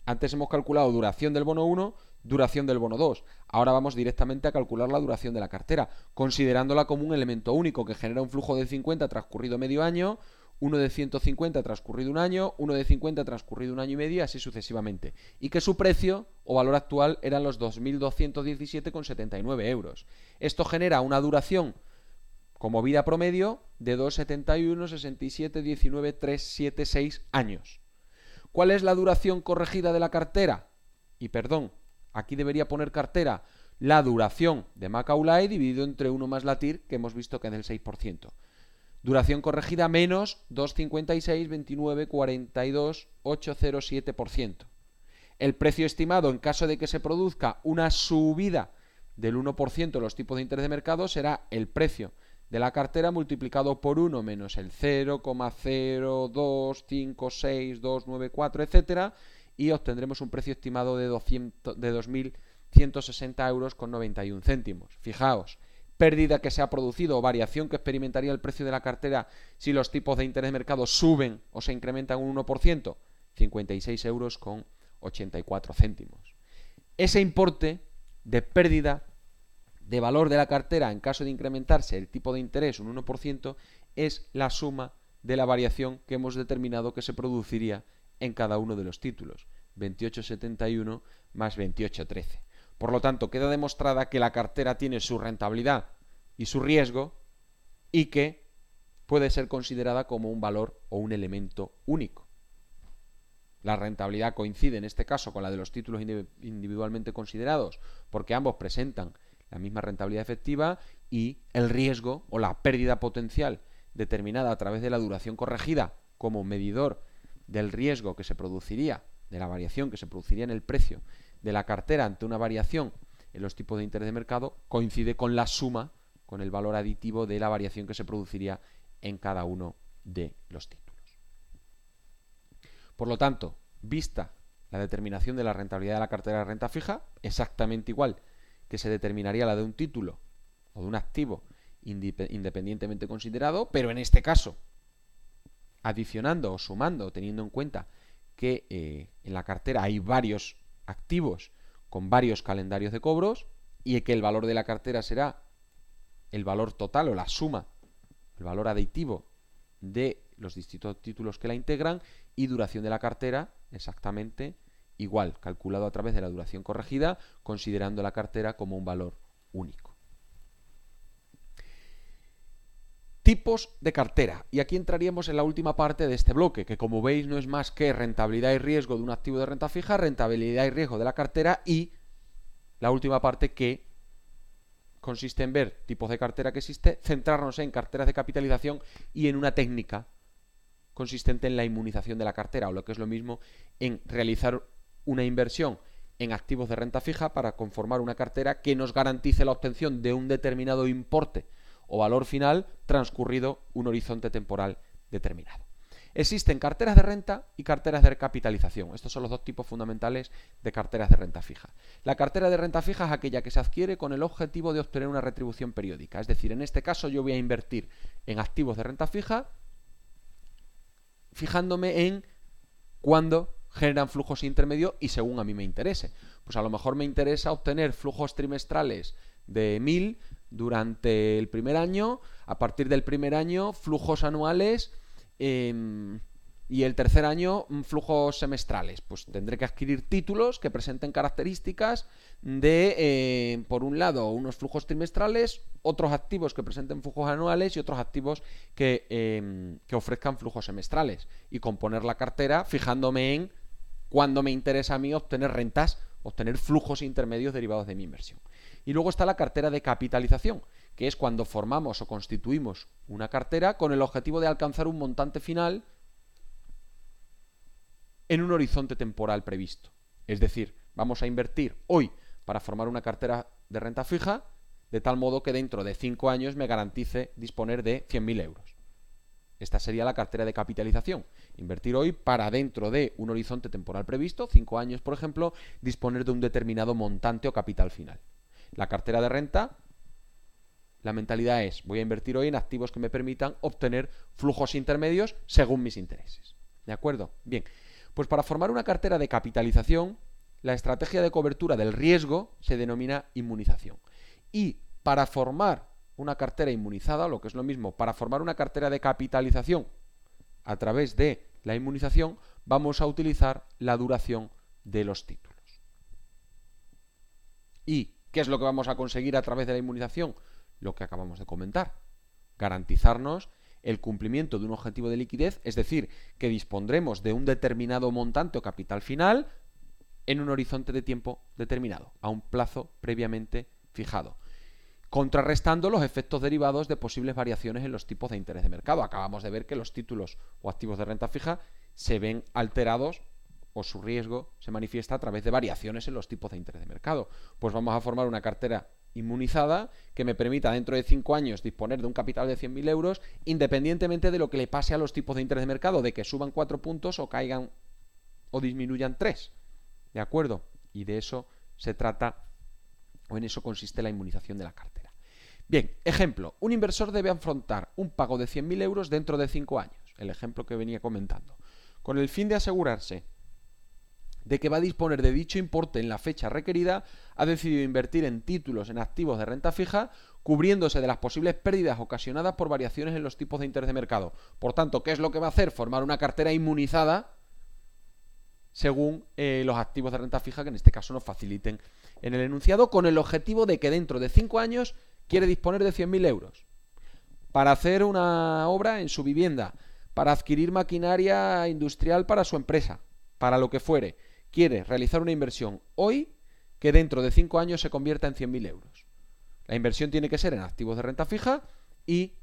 Antes hemos calculado duración del bono 1, duración del bono 2. Ahora vamos directamente a calcular la duración de la cartera, considerándola como un elemento único que genera un flujo de 50 transcurrido medio año, uno de 150 transcurrido un año, uno de 50 transcurrido un año y medio, y así sucesivamente. Y que su precio o valor actual eran los 2.217,79 euros. Esto genera una duración como vida promedio de 2,71, 67, 19, 3, 7, 6 años. ¿Cuál es la duración corregida de la cartera? Y perdón, aquí debería poner cartera la duración de Macaulay dividido entre 1 más la TIR, que hemos visto que es del 6%. Duración corregida menos 2,56, 29, 42, 807%. El precio estimado en caso de que se produzca una subida del 1% en los tipos de interés de mercado será el precio de la cartera multiplicado por 1 menos el 0,0256294, etcétera, y obtendremos un precio estimado de 2.160 euros con 91 céntimos. Fijaos, pérdida que se ha producido o variación que experimentaría el precio de la cartera si los tipos de interés de mercado suben o se incrementan un 1%, 56 euros con 84 céntimos. Ese importe de pérdida de valor de la cartera en caso de incrementarse el tipo de interés un 1% es la suma de la variación que hemos determinado que se produciría en cada uno de los títulos, 28,71 más 28,13. Por lo tanto, queda demostrada que la cartera tiene su rentabilidad y su riesgo y que puede ser considerada como un valor o un elemento único. La rentabilidad coincide en este caso con la de los títulos individualmente considerados porque ambos presentan la misma rentabilidad efectiva, y el riesgo o la pérdida potencial determinada a través de la duración corregida como medidor del riesgo que se produciría, de la variación que se produciría en el precio de la cartera ante una variación en los tipos de interés de mercado, coincide con la suma, con el valor aditivo de la variación que se produciría en cada uno de los títulos. Por lo tanto, vista la determinación de la rentabilidad de la cartera de renta fija, exactamente igual que se determinaría la de un título o de un activo independientemente considerado, pero en este caso adicionando o sumando o teniendo en cuenta que en la cartera hay varios activos con varios calendarios de cobros y que el valor de la cartera será el valor total o la suma, el valor aditivo de los distintos títulos que la integran, y duración de la cartera exactamente igual, calculado a través de la duración corregida, considerando la cartera como un valor único. Tipos de cartera. Y aquí entraríamos en la última parte de este bloque, que como veis no es más que rentabilidad y riesgo de un activo de renta fija, rentabilidad y riesgo de la cartera, y la última parte que consiste en ver tipos de cartera que existe, centrarnos en carteras de capitalización y en una técnica consistente en la inmunización de la cartera, o lo que es lo mismo, en realizar una inversión en activos de renta fija para conformar una cartera que nos garantice la obtención de un determinado importe o valor final transcurrido un horizonte temporal determinado. Existen carteras de renta y carteras de capitalización. Estos son los dos tipos fundamentales de carteras de renta fija. La cartera de renta fija es aquella que se adquiere con el objetivo de obtener una retribución periódica. Es decir, en este caso yo voy a invertir en activos de renta fija fijándome en cuándo generan flujos intermedios y según a mí me interese. Pues a lo mejor me interesa obtener flujos trimestrales de 1000 durante el primer año, a partir del primer año flujos anuales y el tercer año flujos semestrales. Pues tendré que adquirir títulos que presenten características de, por un lado, unos flujos trimestrales, otros activos que presenten flujos anuales y otros activos que ofrezcan flujos semestrales, y componer la cartera fijándome en cuándo me interesa a mí obtener rentas, obtener flujos intermedios derivados de mi inversión. Y luego está la cartera de capitalización, que es cuando formamos o constituimos una cartera con el objetivo de alcanzar un montante final en un horizonte temporal previsto. Es decir, vamos a invertir hoy para formar una cartera de renta fija, de tal modo que dentro de 5 años me garantice disponer de 100.000 euros. Esta sería la cartera de capitalización. Invertir hoy para, dentro de un horizonte temporal previsto, 5 años por ejemplo, disponer de un determinado montante o capital final. La cartera de renta, la mentalidad es: voy a invertir hoy en activos que me permitan obtener flujos intermedios según mis intereses. ¿De acuerdo? Bien, pues para formar una cartera de capitalización, la estrategia de cobertura del riesgo se denomina inmunización. Y para formar una cartera inmunizada, lo que es lo mismo, para formar una cartera de capitalización a través de la inmunización, vamos a utilizar la duración de los títulos. ¿Y qué es lo que vamos a conseguir a través de la inmunización? Lo que acabamos de comentar: garantizarnos el cumplimiento de un objetivo de liquidez, es decir, que dispondremos de un determinado montante o capital final en un horizonte de tiempo determinado, a un plazo previamente fijado, contrarrestando los efectos derivados de posibles variaciones en los tipos de interés de mercado. Acabamos de ver que los títulos o activos de renta fija se ven alterados, o su riesgo se manifiesta a través de variaciones en los tipos de interés de mercado. Pues vamos a formar una cartera inmunizada que me permita dentro de 5 años disponer de un capital de 100.000 euros, independientemente de lo que le pase a los tipos de interés de mercado, de que suban 4 puntos o caigan o disminuyan 3. ¿De acuerdo? Y de eso se trata, o en eso consiste la inmunización de la cartera. Bien, ejemplo: un inversor debe afrontar un pago de 100.000 euros dentro de 5 años, el ejemplo que venía comentando. Con el fin de asegurarse de que va a disponer de dicho importe en la fecha requerida, ha decidido invertir en títulos en activos de renta fija, cubriéndose de las posibles pérdidas ocasionadas por variaciones en los tipos de interés de mercado. Por tanto, ¿qué es lo que va a hacer? Formar una cartera inmunizada según los activos de renta fija que en este caso nos faciliten en el enunciado, con el objetivo de que dentro de 5 años quiere disponer de 100.000 euros para hacer una obra en su vivienda, para adquirir maquinaria industrial para su empresa, para lo que fuere. Quiere realizar una inversión hoy que dentro de 5 años se convierta en 100.000 euros. La inversión tiene que ser en activos de renta fija y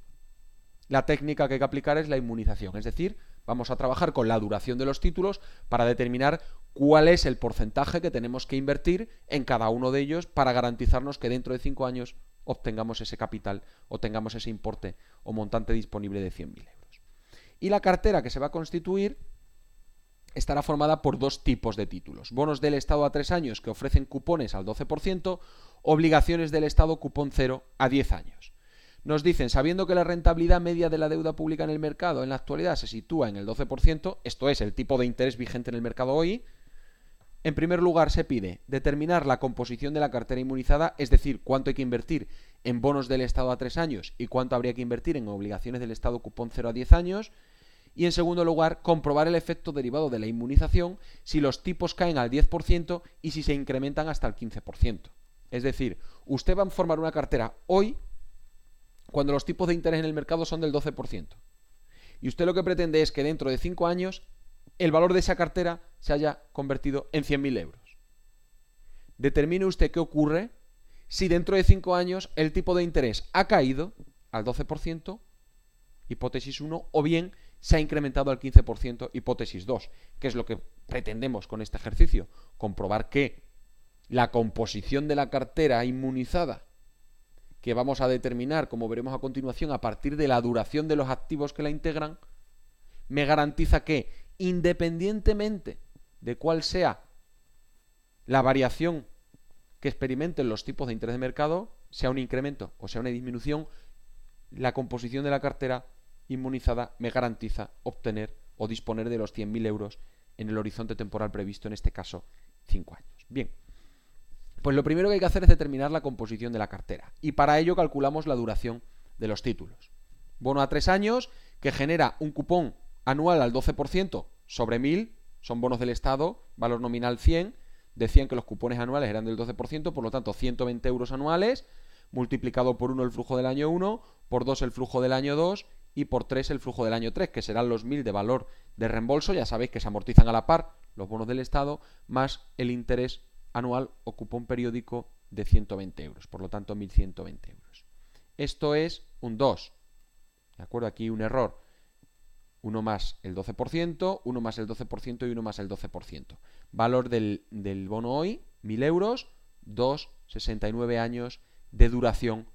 la técnica que hay que aplicar es la inmunización. Es decir, vamos a trabajar con la duración de los títulos para determinar cuál es el porcentaje que tenemos que invertir en cada uno de ellos para garantizarnos que dentro de 5 años obtengamos ese capital o tengamos ese importe o montante disponible de 100.000 euros. Y la cartera que se va a constituir estará formada por 2 tipos de títulos: bonos del Estado a 3 años que ofrecen cupones al 12%, obligaciones del Estado cupón 0 a 10 años. Nos dicen: sabiendo que la rentabilidad media de la deuda pública en el mercado en la actualidad se sitúa en el 12%, esto es el tipo de interés vigente en el mercado hoy, en primer lugar se pide determinar la composición de la cartera inmunizada, es decir, cuánto hay que invertir en bonos del Estado a 3 años y cuánto habría que invertir en obligaciones del Estado cupón 0 a 10 años. Y en segundo lugar, comprobar el efecto derivado de la inmunización si los tipos caen al 10% y si se incrementan hasta el 15%. Es decir, usted va a formar una cartera hoy cuando los tipos de interés en el mercado son del 12%. Y usted lo que pretende es que dentro de 5 años el valor de esa cartera se haya convertido en 100.000 euros. Determine usted qué ocurre si dentro de 5 años el tipo de interés ha caído al 12%, hipótesis 1, o bien se ha incrementado al 15%, hipótesis 2. ¿Qué es lo que pretendemos con este ejercicio? Comprobar que la composición de la cartera inmunizada, que vamos a determinar, como veremos a continuación, a partir de la duración de los activos que la integran, me garantiza que, independientemente de cuál sea la variación que experimenten los tipos de interés de mercado, sea un incremento o sea una disminución, la composición de la cartera inmunizada me garantiza obtener o disponer de los 100.000 euros en el horizonte temporal previsto, en este caso 5 años. Bien, pues lo primero que hay que hacer es determinar la composición de la cartera, y para ello calculamos la duración de los títulos. Bono a 3 años que genera un cupón anual al 12% sobre 1.000, son bonos del Estado, valor nominal 100, decían que los cupones anuales eran del 12%, por lo tanto 120 euros anuales, multiplicado por 1 el flujo del año 1, por 2 el flujo del año 2 y por 3 el flujo del año 3, que serán los 1.000 de valor de reembolso, ya sabéis que se amortizan a la par los bonos del Estado, más el interés anual o cupón periódico de 120 euros, por lo tanto 1.120 euros. Esto es un 2, ¿de acuerdo? Aquí un error. 1 más el 12%, 1 más el 12% y 1 más el 12%. Valor del bono hoy, 1.000 euros, 2,69 años de duración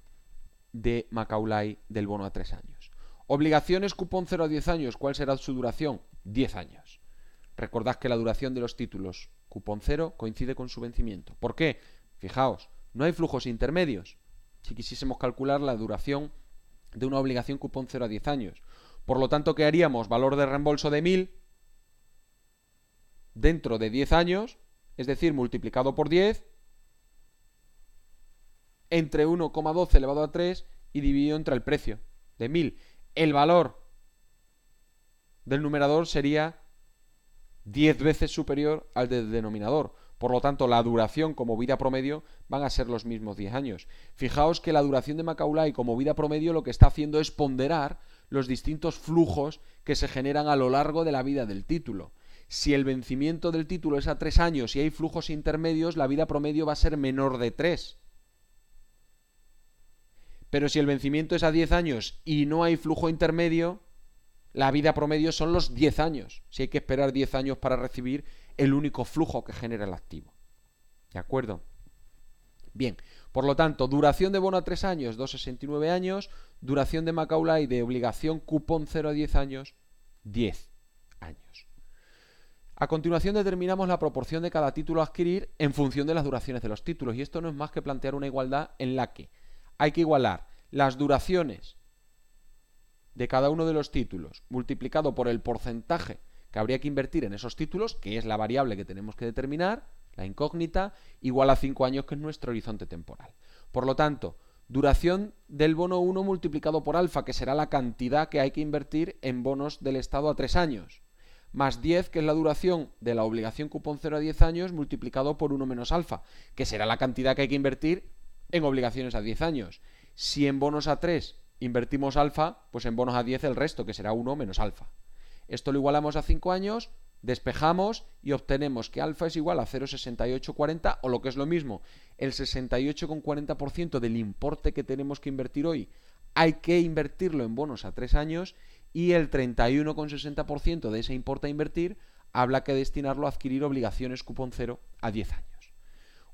de Macaulay del bono a 3 años. Obligaciones cupón 0 a 10 años, ¿cuál será su duración? 10 años. Recordad que la duración de los títulos cupón 0 coincide con su vencimiento. ¿Por qué? Fijaos, no hay flujos intermedios. Si quisiésemos calcular la duración de una obligación cupón 0 a 10 años. Por lo tanto, ¿qué haríamos? Valor de reembolso de 1.000 dentro de 10 años, es decir, multiplicado por 10, entre 1,12 elevado a 3 y dividido entre el precio de 1.000. El valor del numerador sería 10 veces superior al del denominador. Por lo tanto, la duración como vida promedio van a ser los mismos 10 años. Fijaos que la duración de Macaulay como vida promedio lo que está haciendo es ponderar los distintos flujos que se generan a lo largo de la vida del título. Si el vencimiento del título es a 3 años y hay flujos intermedios, la vida promedio va a ser menor de 3. Pero si el vencimiento es a 10 años y no hay flujo intermedio, la vida promedio son los 10 años. Si hay que esperar 10 años para recibir el único flujo que genera el activo. ¿De acuerdo? Bien, por lo tanto, duración de bono a 3 años, 2,69 años. Duración de Macaulay de obligación cupón 0 a 10 años, 10 años. A continuación determinamos la proporción de cada título a adquirir en función de las duraciones de los títulos. Y esto no es más que plantear una igualdad en la que hay que igualar las duraciones de cada uno de los títulos multiplicado por el porcentaje que habría que invertir en esos títulos, que es la variable que tenemos que determinar, la incógnita, igual a 5 años, que es nuestro horizonte temporal. Por lo tanto, duración del bono 1 multiplicado por alfa, que será la cantidad que hay que invertir en bonos del Estado a 3 años, más 10, que es la duración de la obligación cupón 0 a 10 años, multiplicado por 1 menos alfa, que será la cantidad que hay que invertir en obligaciones a 10 años. Si en bonos a 3 invertimos alfa, pues en bonos a 10 el resto, que será 1 menos alfa. Esto lo igualamos a 5 años, despejamos y obtenemos que alfa es igual a 0,6840, o lo que es lo mismo, el 68,40% del importe que tenemos que invertir hoy hay que invertirlo en bonos a 3 años, y el 31,60% de ese importe a invertir habrá que destinarlo a adquirir obligaciones cupón 0 a 10 años.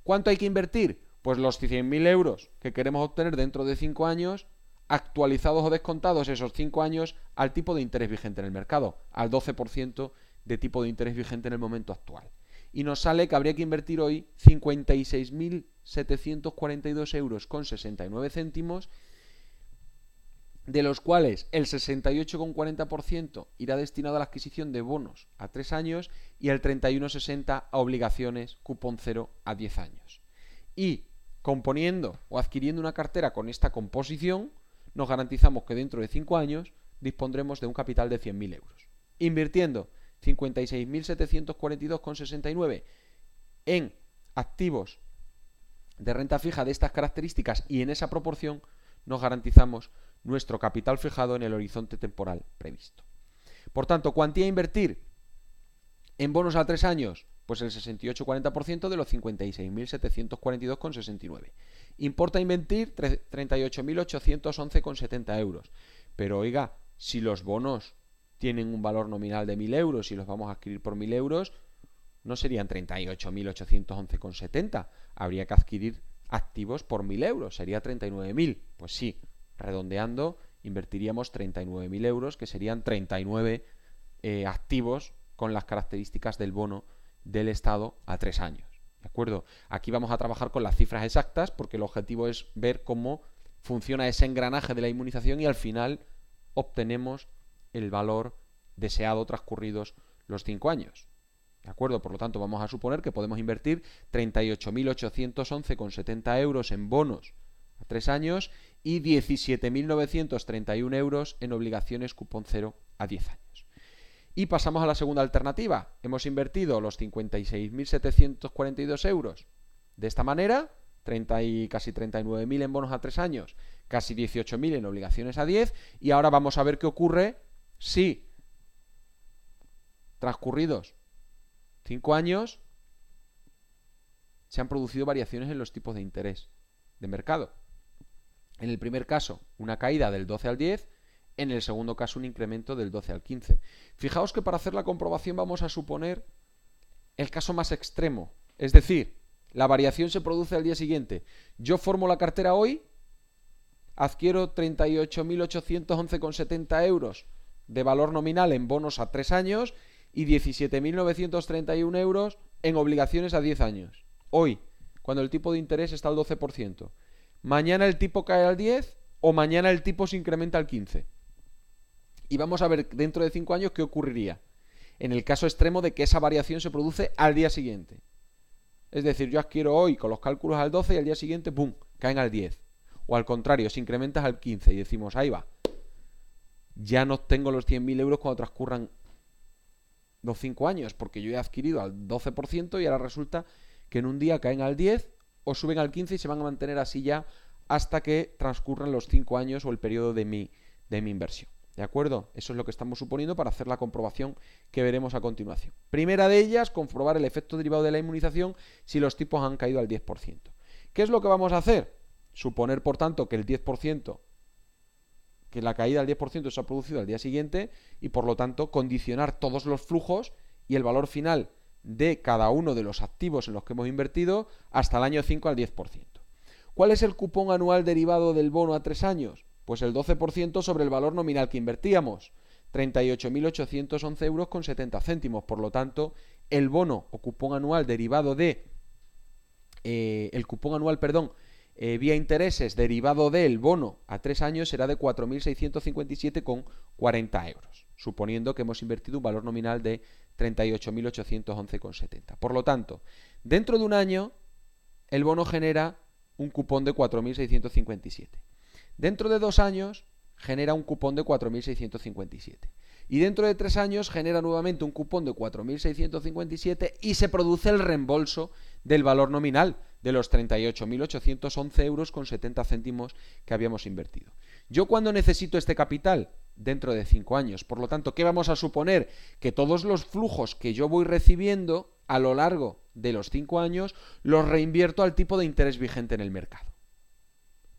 ¿Cuánto hay que invertir? Pues los 100.000 euros que queremos obtener dentro de 5 años, actualizados o descontados esos 5 años al tipo de interés vigente en el mercado, al 12% de tipo de interés vigente en el momento actual. Y nos sale que habría que invertir hoy 56.742 euros con 69 céntimos, de los cuales el 68,40% irá destinado a la adquisición de bonos a 3 años y el 31,60% a obligaciones cupón 0 a 10 años. Y componiendo o adquiriendo una cartera con esta composición, nos garantizamos que dentro de 5 años dispondremos de un capital de 100.000 euros. Invirtiendo 56.742,69 en activos de renta fija de estas características y en esa proporción, nos garantizamos nuestro capital fijado en el horizonte temporal previsto. Por tanto, cuantía a invertir en bonos a 3 años, pues el 68,40% de los 56.742,69. Importa invertir 38.811,70 euros. Pero oiga, si los bonos tienen un valor nominal de 1.000 euros y los vamos a adquirir por 1.000 euros, no serían 38.811,70. Habría que adquirir activos por 1.000 euros, sería 39.000. Pues sí, redondeando, invertiríamos 39.000 euros, que serían 39 activos con las características del bono del Estado a 3 años. ¿De acuerdo? Aquí vamos a trabajar con las cifras exactas porque el objetivo es ver cómo funciona ese engranaje de la inmunización y al final obtenemos el valor deseado transcurridos los 5 años. ¿De acuerdo? Por lo tanto, vamos a suponer que podemos invertir 38.811,70 euros en bonos a 3 años y 17.931 euros en obligaciones cupón cero a 10 años. Y pasamos a la segunda alternativa. Hemos invertido los 56.742 euros de esta manera, casi 39.000 en bonos a 3 años, casi 18.000 en obligaciones a 10, y ahora vamos a ver qué ocurre si transcurridos 5 años se han producido variaciones en los tipos de interés de mercado. En el primer caso, una caída del 12 al 10, en el segundo caso, un incremento del 12 al 15. Fijaos que para hacer la comprobación vamos a suponer el caso más extremo, es decir, la variación se produce al día siguiente. Yo formo la cartera hoy, adquiero 38.811,70 euros de valor nominal en bonos a 3 años y 17.931 euros en obligaciones a 10 años. Hoy, cuando el tipo de interés está al 12%. Mañana el tipo cae al 10 o mañana el tipo se incrementa al 15. Y vamos a ver dentro de 5 años qué ocurriría en el caso extremo de que esa variación se produce al día siguiente. Es decir, yo adquiero hoy con los cálculos al 12 y al día siguiente, ¡pum!, caen al 10. O al contrario, se incrementas al 15 y decimos, ahí va. Ya no tengo los 100.000 euros cuando transcurran los 5 años, porque yo he adquirido al 12% y ahora resulta que en un día caen al 10 o suben al 15 y se van a mantener así ya hasta que transcurran los 5 años o el periodo de mi inversión. ¿De acuerdo? Eso es lo que estamos suponiendo para hacer la comprobación que veremos a continuación. Primera de ellas, comprobar el efecto derivado de la inmunización si los tipos han caído al 10%. ¿Qué es lo que vamos a hacer? Suponer, por tanto, que el 10%, que la caída del 10% se ha producido al día siguiente y, por lo tanto, condicionar todos los flujos y el valor final de cada uno de los activos en los que hemos invertido hasta el año 5 al 10%. ¿Cuál es el cupón anual derivado del bono a 3 años? Pues el 12% sobre el valor nominal que invertíamos, 38.811 euros con 70 céntimos. Por lo tanto, el bono o cupón anual derivado de vía intereses derivado del bono a 3 años será de 4.657,40 euros, suponiendo que hemos invertido un valor nominal de 38.811,70. Por lo tanto, dentro de un año, el bono genera un cupón de 4.657. Dentro de 2 años genera un cupón de 4.657. Y dentro de 3 años genera nuevamente un cupón de 4.657 y se produce el reembolso del valor nominal de los 38.811 euros con 70 céntimos que habíamos invertido. ¿Yo cuándo necesito este capital? Dentro de 5 años. Por lo tanto, ¿qué vamos a suponer? Que todos los flujos que yo voy recibiendo a lo largo de los 5 años los reinvierto al tipo de interés vigente en el mercado.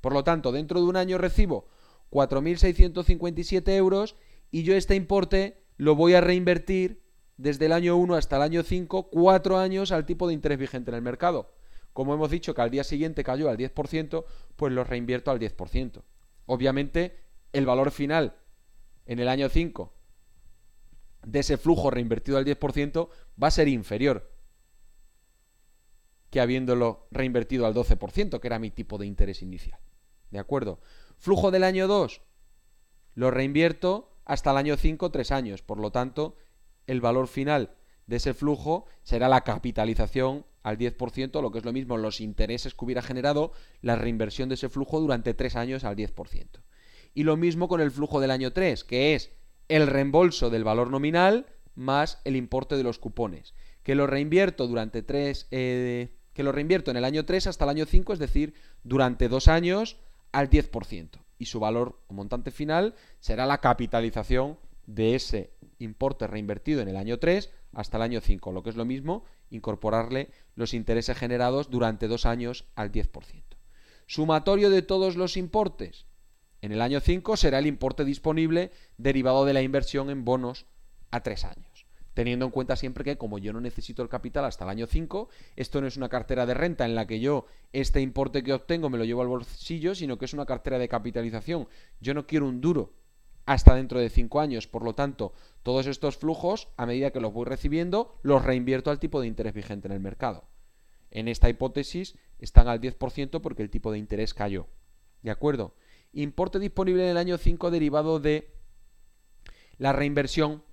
Por lo tanto, dentro de un año recibo 4.657 euros y yo este importe lo voy a reinvertir desde el año 1 hasta el año 5, 4 años al tipo de interés vigente en el mercado. Como hemos dicho que al día siguiente cayó al 10%, pues lo reinvierto al 10%. Obviamente, el valor final en el año 5 de ese flujo reinvertido al 10% va a ser inferior que habiéndolo reinvertido al 12%, que era mi tipo de interés inicial. ¿De acuerdo? Flujo del año 2, lo reinvierto hasta el año 5, 3 años. Por lo tanto, el valor final de ese flujo será la capitalización al 10%, lo que es lo mismo, los intereses que hubiera generado la reinversión de ese flujo durante 3 años al 10%. Y lo mismo con el flujo del año 3, que es el reembolso del valor nominal más el importe de los cupones, que lo reinvierto que lo reinvierto en el año 3 hasta el año 5, es decir, durante 2 años al 10%. Y su valor o montante final será la capitalización de ese importe reinvertido en el año 3 hasta el año 5, lo que es lo mismo, incorporarle los intereses generados durante 2 años al 10%. Sumatorio de todos los importes. En el año 5 será el importe disponible derivado de la inversión en bonos a 3 años. Teniendo en cuenta siempre que, como yo no necesito el capital hasta el año 5, esto no es una cartera de renta en la que yo este importe que obtengo me lo llevo al bolsillo, sino que es una cartera de capitalización. Yo no quiero un duro hasta dentro de 5 años. Por lo tanto, todos estos flujos, a medida que los voy recibiendo, los reinvierto al tipo de interés vigente en el mercado. En esta hipótesis están al 10% porque el tipo de interés cayó. ¿De acuerdo? Importe disponible en el año 5 derivado de la reinversión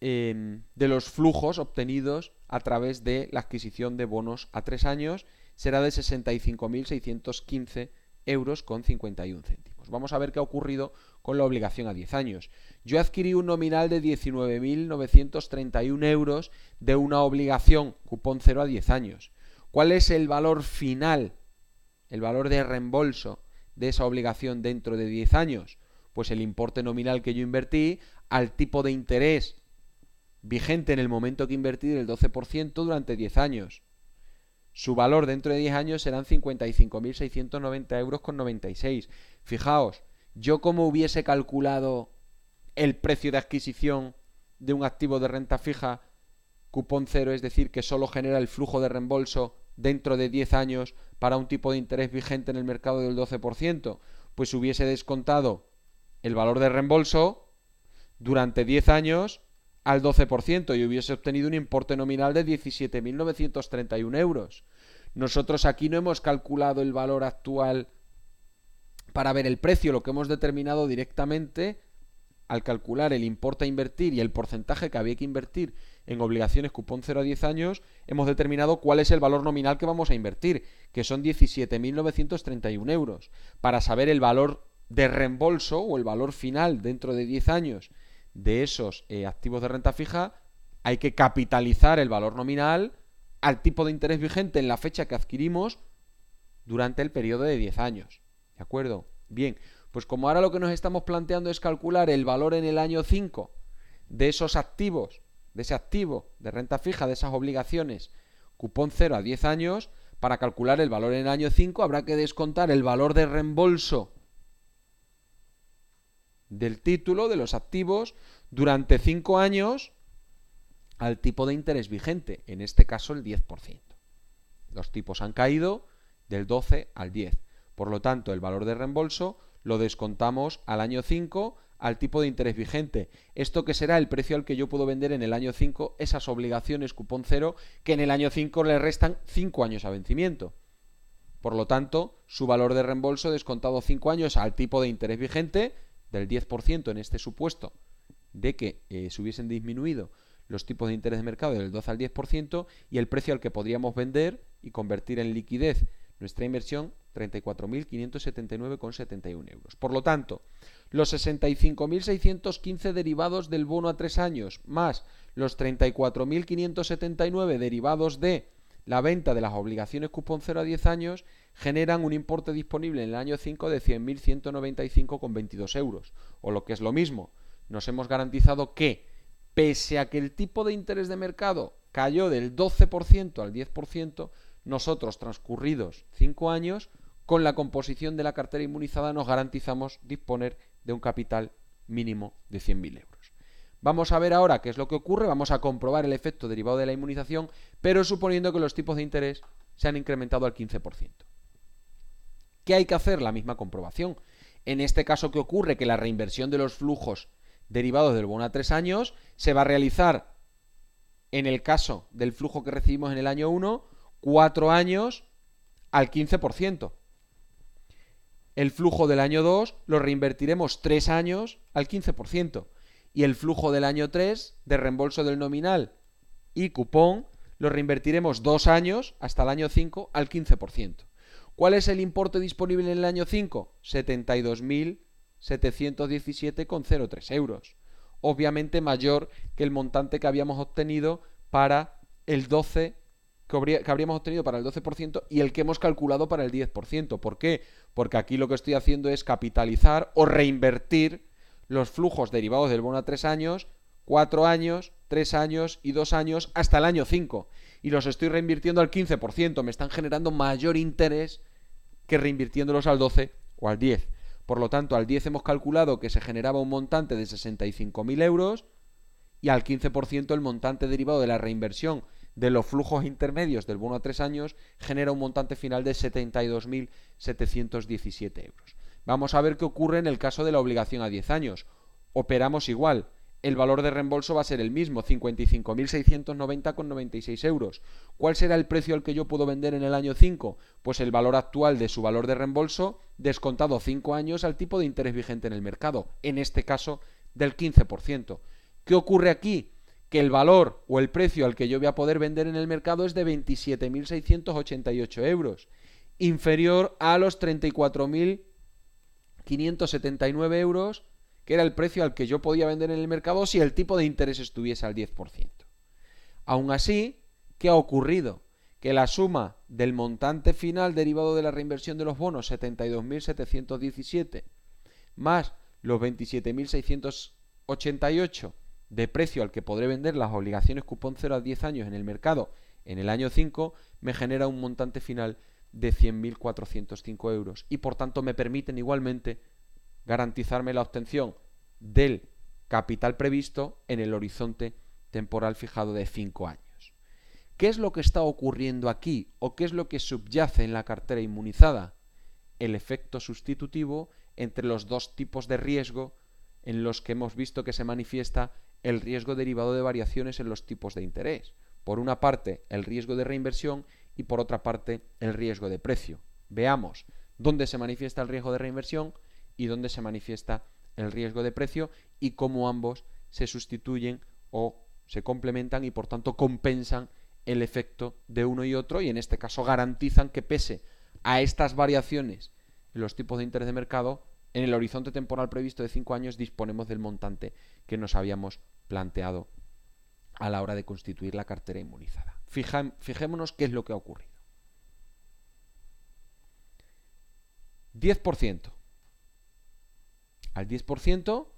de los flujos obtenidos a través de la adquisición de bonos a 3 años será de 65.615 euros con 51 céntimos. Vamos a ver qué ha ocurrido con la obligación a 10 años. Yo adquirí un nominal de 19.931 euros de una obligación cupón cero a 10 años. ¿Cuál es el valor final, el valor de reembolso de esa obligación dentro de 10 años? Pues el importe nominal que yo invertí al tipo de interés vigente en el momento que invertí del 12% durante 10 años. Su valor dentro de 10 años serán 55.690 euros con 96. Fijaos, yo como hubiese calculado el precio de adquisición de un activo de renta fija cupón cero, es decir, que solo genera el flujo de reembolso dentro de 10 años para un tipo de interés vigente en el mercado del 12%, pues hubiese descontado el valor de reembolso durante 10 años al 12% y hubiese obtenido un importe nominal de 17.931 euros. Nosotros aquí no hemos calculado el valor actual para ver el precio, lo que hemos determinado directamente al calcular el importe a invertir y el porcentaje que había que invertir en obligaciones cupón 0 a 10 años, hemos determinado cuál es el valor nominal que vamos a invertir, que son 17.931 euros. Para saber el valor de reembolso o el valor final dentro de 10 años de esos activos de renta fija, hay que capitalizar el valor nominal al tipo de interés vigente en la fecha que adquirimos durante el periodo de 10 años. ¿De acuerdo? Bien, pues como ahora lo que nos estamos planteando es calcular el valor en el año 5 de esos activos, de ese activo de renta fija, de esas obligaciones cupón 0 a 10 años, para calcular el valor en el año 5 habrá que descontar el valor de reembolso del título, de los activos, durante 5 años al tipo de interés vigente, en este caso el 10%. Los tipos han caído del 12 al 10. Por lo tanto, el valor de reembolso lo descontamos al año 5 al tipo de interés vigente. Esto que será el precio al que yo puedo vender en el año 5 esas obligaciones cupón 0 que en el año 5 le restan 5 años a vencimiento. Por lo tanto, su valor de reembolso descontado 5 años al tipo de interés vigente del 10% en este supuesto de que se hubiesen disminuido los tipos de interés de mercado del 12 al 10% y el precio al que podríamos vender y convertir en liquidez nuestra inversión 34.579,71 euros. Por lo tanto, los 65.615 derivados del bono a 3 años más los 34.579 derivados de la venta de las obligaciones cupón 0 a 10 años generan un importe disponible en el año 5 de 100.195,22 euros. O lo que es lo mismo, nos hemos garantizado que, pese a que el tipo de interés de mercado cayó del 12% al 10%, nosotros, transcurridos 5 años, con la composición de la cartera inmunizada nos garantizamos disponer de un capital mínimo de 100.000 euros. Vamos a ver ahora qué es lo que ocurre, vamos a comprobar el efecto derivado de la inmunización, pero suponiendo que los tipos de interés se han incrementado al 15%. ¿Qué hay que hacer? La misma comprobación. En este caso, ¿qué ocurre? Que la reinversión de los flujos derivados del bono a 3 años se va a realizar, en el caso del flujo que recibimos en el año 1, 4 años al 15%. El flujo del año 2 lo reinvertiremos 3 años al 15%. Y el flujo del año 3 de reembolso del nominal y cupón lo reinvertiremos 2 años hasta el año 5 al 15%. ¿Cuál es el importe disponible en el año 5? 72.717,03 euros. Obviamente mayor que el montante que habíamos obtenido para el 12%, que habríamos obtenido para el 12% y el que hemos calculado para el 10%. ¿Por qué? Porque aquí lo que estoy haciendo es capitalizar o reinvertir los flujos derivados del bono a 3 años, 4 años, 3 años y 2 años hasta el año 5. Y los estoy reinvirtiendo al 15%. Me están generando mayor interés que reinvirtiéndolos al 12 o al 10. Por lo tanto, al 10 hemos calculado que se generaba un montante de 65.000 euros y al 15% el montante derivado de la reinversión de los flujos intermedios del bono a 3 años genera un montante final de 72.717 euros. Vamos a ver qué ocurre en el caso de la obligación a 10 años. Operamos igual. El valor de reembolso va a ser el mismo, 55.690,96 euros. ¿Cuál será el precio al que yo puedo vender en el año 5? Pues el valor actual de su valor de reembolso, descontado 5 años al tipo de interés vigente en el mercado, en este caso del 15%. ¿Qué ocurre aquí? Que el valor o el precio al que yo voy a poder vender en el mercado es de 27.688 euros, inferior a los 34.579 euros, que era el precio al que yo podía vender en el mercado si el tipo de interés estuviese al 10%. Aún así, ¿qué ha ocurrido? Que la suma del montante final derivado de la reinversión de los bonos, 72.717, más los 27.688 de precio al que podré vender las obligaciones cupón 0 a 10 años en el mercado en el año 5, me genera un montante final de 100.405 euros y por tanto me permiten igualmente garantizarme la obtención del capital previsto en el horizonte temporal fijado de 5 años. ¿Qué es lo que está ocurriendo aquí o qué es lo que subyace en la cartera inmunizada? El efecto sustitutivo entre los dos tipos de riesgo en los que hemos visto que se manifiesta el riesgo derivado de variaciones en los tipos de interés. Por una parte, el riesgo de reinversión y por otra parte, el riesgo de precio. Veamos dónde se manifiesta el riesgo de reinversión y dónde se manifiesta el riesgo de precio y cómo ambos se sustituyen o se complementan y por tanto compensan el efecto de uno y otro y en este caso garantizan que pese a estas variaciones en los tipos de interés de mercado, en el horizonte temporal previsto de 5 años disponemos del montante que nos habíamos planteado a la hora de constituir la cartera inmunizada. Fijémonos qué es lo que ha ocurrido. 10%. Al 10%,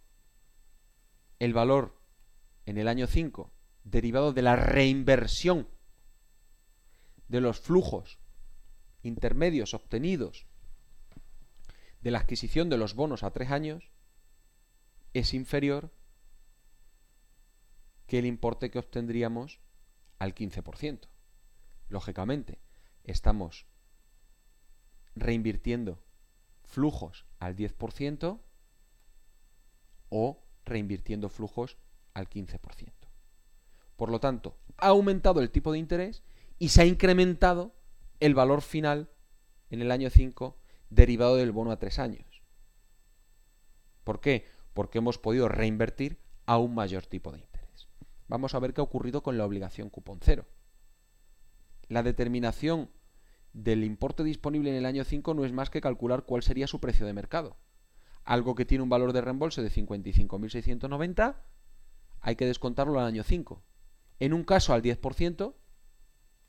el valor en el año 5 derivado de la reinversión de los flujos intermedios obtenidos de la adquisición de los bonos a 3 años es inferior que el importe que obtendríamos al 15%. Lógicamente, estamos reinvirtiendo flujos al 10% o reinvirtiendo flujos al 15%. Por lo tanto, ha aumentado el tipo de interés y se ha incrementado el valor final en el año 5 derivado del bono a 3 años. ¿Por qué? Porque hemos podido reinvertir a un mayor tipo de interés. Vamos a ver qué ha ocurrido con la obligación cupón 0. La determinación del importe disponible en el año 5 no es más que calcular cuál sería su precio de mercado. Algo que tiene un valor de reembolso de 55.690, hay que descontarlo al año 5. En un caso al 10%,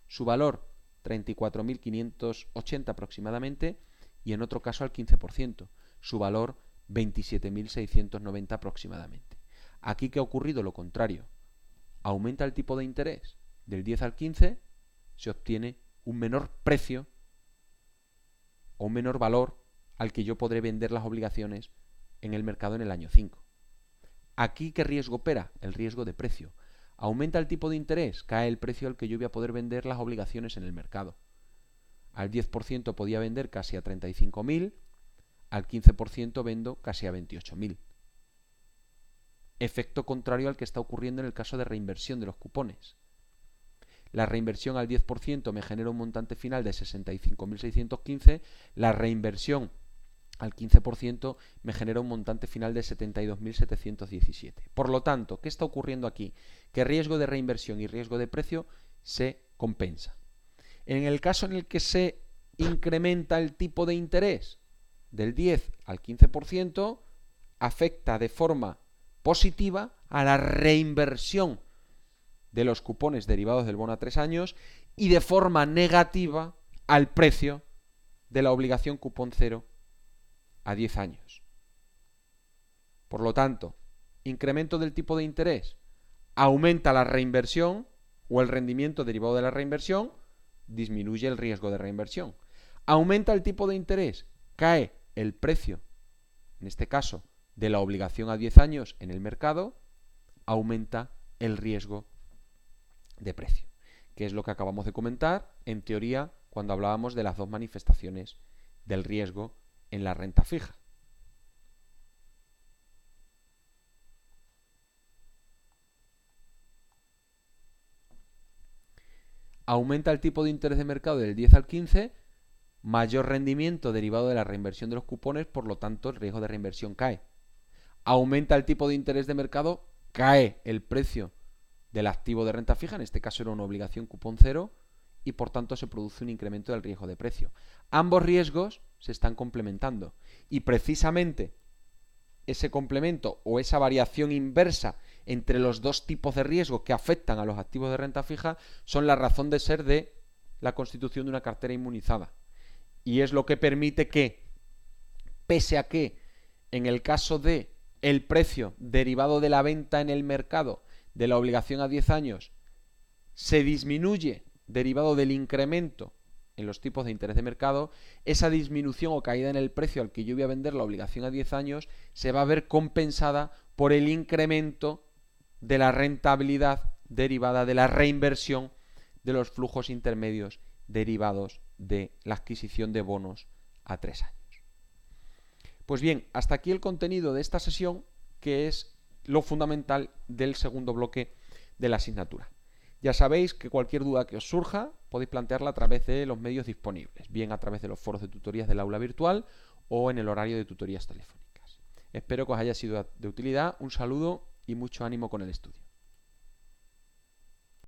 su valor 34.580 aproximadamente, y en otro caso al 15%, su valor 27.690 aproximadamente. Aquí que ha ocurrido lo contrario. Aumenta el tipo de interés del 10 al 15, se obtiene un menor precio o un menor valor al que yo podré vender las obligaciones en el mercado en el año 5. Aquí, ¿qué riesgo opera? El riesgo de precio. Aumenta el tipo de interés, cae el precio al que yo voy a poder vender las obligaciones en el mercado. Al 10% podía vender casi a 35.000, al 15% vendo casi a 28.000. Efecto contrario al que está ocurriendo en el caso de reinversión de los cupones. La reinversión al 10% me genera un montante final de 65.615, la reinversión al 15% me genera un montante final de 72.717. Por lo tanto, ¿qué está ocurriendo aquí? Que riesgo de reinversión y riesgo de precio se compensa. En el caso en el que se incrementa el tipo de interés del 10 al 15%, afecta de forma positiva a la reinversión de los cupones derivados del bono a 3 años y de forma negativa al precio de la obligación cupón 0 a 10 años. Por lo tanto, incremento del tipo de interés, aumenta la reinversión o el rendimiento derivado de la reinversión, disminuye el riesgo de reinversión. Aumenta el tipo de interés, cae el precio, en este caso, de la obligación a 10 años en el mercado, aumenta el riesgo de precio, que es lo que acabamos de comentar, en teoría, cuando hablábamos de las dos manifestaciones del riesgo en la renta fija. aumenta el tipo de interés de mercado del 10 al 15, mayor rendimiento derivado de la reinversión de los cupones, por lo tanto el riesgo de reinversión cae. Aumenta el tipo de interés de mercado, cae el precio del activo de renta fija, en este caso era una obligación cupón cero, y por tanto se produce un incremento del riesgo de precio. Ambos riesgos se están complementando y precisamente ese complemento o esa variación inversa entre los dos tipos de riesgo que afectan a los activos de renta fija son la razón de ser de la constitución de una cartera inmunizada. Y es lo que permite que, pese a que en el caso de el precio derivado de la venta en el mercado de la obligación a 10 años se disminuye derivado del incremento en los tipos de interés de mercado, esa disminución o caída en el precio al que yo voy a vender la obligación a 10 años se va a ver compensada por el incremento de la rentabilidad derivada de la reinversión de los flujos intermedios derivados de la adquisición de bonos a 3 años. Pues bien, hasta aquí el contenido de esta sesión, que es lo fundamental del segundo bloque de la asignatura. Ya sabéis que cualquier duda que os surja podéis plantearla a través de los medios disponibles, bien a través de los foros de tutorías del aula virtual o en el horario de tutorías telefónicas. Espero que os haya sido de utilidad, un saludo y mucho ánimo con el estudio.